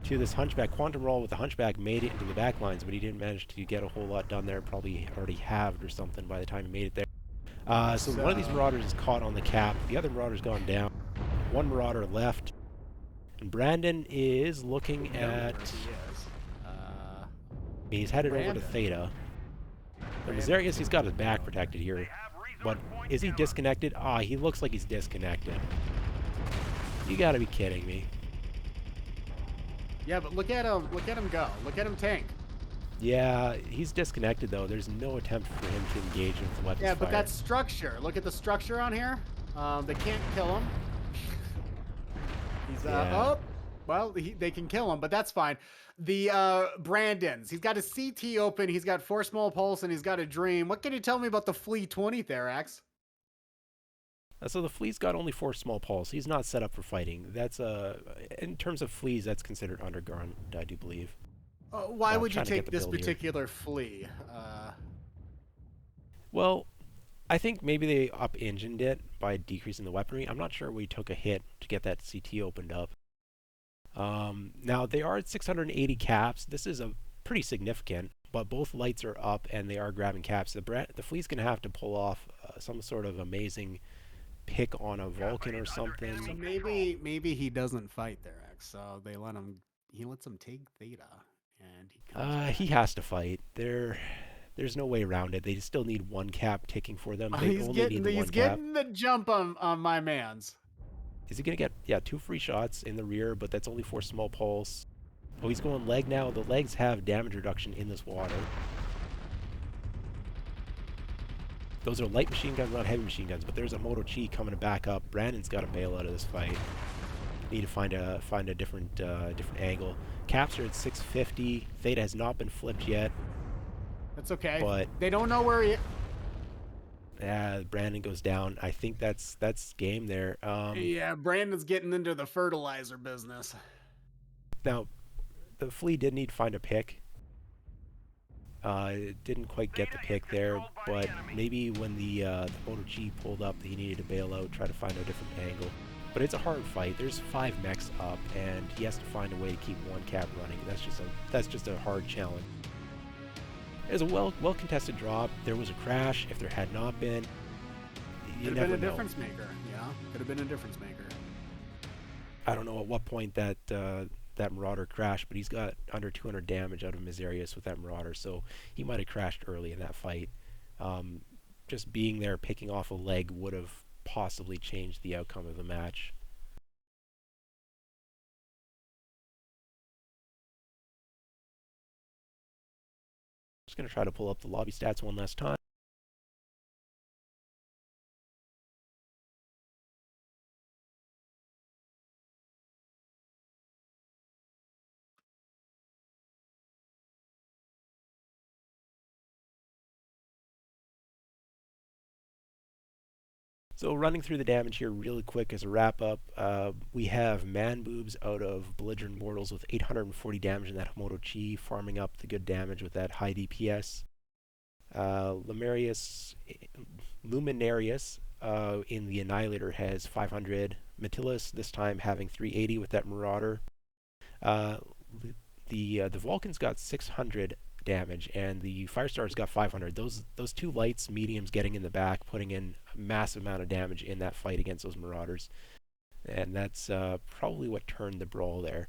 to this Hunchback. Quantum Roll with the Hunchback made it into the back lines, but he didn't manage to get a whole lot done there. Probably already halved or something by the time he made it there. So one of these Marauders is caught on the cap. The other Marauder's gone down. One Marauder left. And Brandon is looking at... He's headed over to Theta. But Miserius, he's got his back protected here. But is he disconnected? He looks like he's disconnected. You gotta be kidding me. Yeah, but look at him go. Look at him tank. Yeah, he's disconnected though. There's no attempt for him to engage with the weapons Yeah, but fire. that structure. Look at the structure on here. They can't kill him. He's oh, well, they can kill him, but that's fine. The Brandon's. He's got a CT open. He's got 4 small pulse, and he's got a dream. What can you tell me about the Flea 20, Therax? So the Flea's got only 4 small pulse. He's not set up for fighting. That's in terms of Fleas, that's considered underground, I do believe. Why would you take this particular Flea? Well, I think maybe they up-engined it by decreasing the weaponry. I'm not sure we took a hit to get that CT opened up. Now, they are at 680 caps. This is a pretty significant, but both lights are up and they are grabbing caps. The Flea's going to have to pull off some sort of amazing pick on a Vulcan or something. So maybe he doesn't fight Therax, so they let him. He lets him take Theta, and he has to fight. There's no way around it. They still need 1 cap ticking for them. They he's only need the 1 cap. getting the jump on my man's. Is he going to get 2 free shots in the rear, but that's only 4 small pulse. Oh, he's going leg now. The legs have damage reduction in this water. Those are light machine guns, not heavy machine guns, but there's a Moto Chi coming to back up. Brandon's got to bail out of this fight. Need to find a different angle. Caps are at 650. Theta has not been flipped yet. That's okay. But they don't know where he... Brandon goes down. I think that's game there. Yeah, Brandon's getting into the fertilizer business. Now, the Flea did need to find a pick. Didn't quite get the pick there, but maybe when the Moto G pulled up, he needed to bail out, try to find a different angle. But it's a hard fight. There's 5 mechs up, and he has to find a way to keep 1 cap running. That's just a hard challenge. It was a well contested drop. There was a crash. If there had not been, you could never have been a know. difference maker. Yeah, could have been a difference maker. I don't know at what point that Marauder crashed, but he's got under 200 damage out of Miserius with that Marauder, so he might have crashed early in that fight. Just being there, picking off a leg would have possibly changed the outcome of the match. Just going to try to pull up the lobby stats one last time. So running through the damage here really quick as a wrap-up, we have Man Boobs out of Belligerent Bortles with 840 damage in that Moto Chi, farming up the good damage with that high DPS. Luminarius in the Annihilator has 500. Metillus this time having 380 with that Marauder. The Vulcan's got 600 damage, and the Firestar's got 500. Those 2 lights, mediums getting in the back, putting in a massive amount of damage in that fight against those Marauders. And that's probably what turned the brawl there.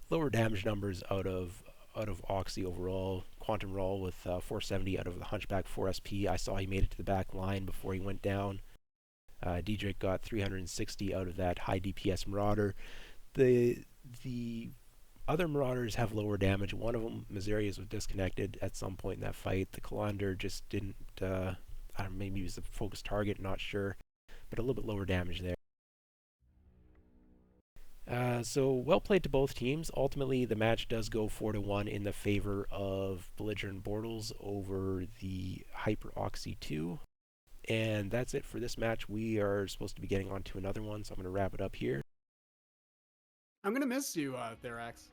Lower damage numbers out of out of Oxy overall. Quantum Roll with 470 out of the Hunchback 4SP. I saw he made it to the back line before he went down. Diedrich got 360 out of that high DPS Marauder. The other Marauders have lower damage. One of them, Miserius, was disconnected at some point in that fight. The Calandar just didn't, I don't know, maybe he was the focus target, not sure, but a little bit lower damage there. So well played to both teams. Ultimately, the match does go 4-1 in the favor of Belligerent Bortles over the HyperOxii2. And that's it for this match. We are supposed to be getting on to another one, so I'm going to wrap it up here. I'm going to miss you, Therax.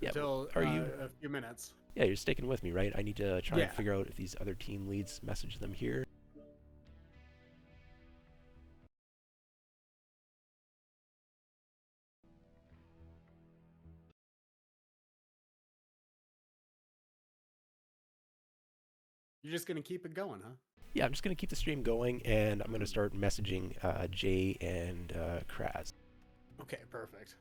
Yeah, until are you? a few minutes. Yeah, you're sticking with me, right? I need to try and figure out if these other team leads message them here. You're just going to keep it going, huh? Yeah, I'm just going to keep the stream going, and I'm going to start messaging Jay and Kraz. Okay, perfect.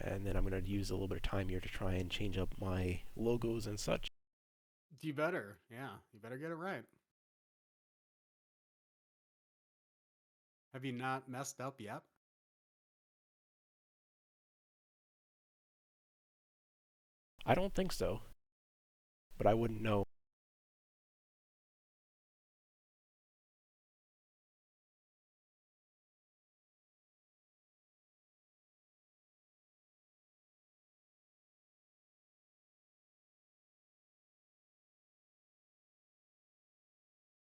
And then I'm going to use a little bit of time here to try and change up my logos and such. You better. Yeah, you better get it right. Have you not messed up yet? I don't think so, but I wouldn't know.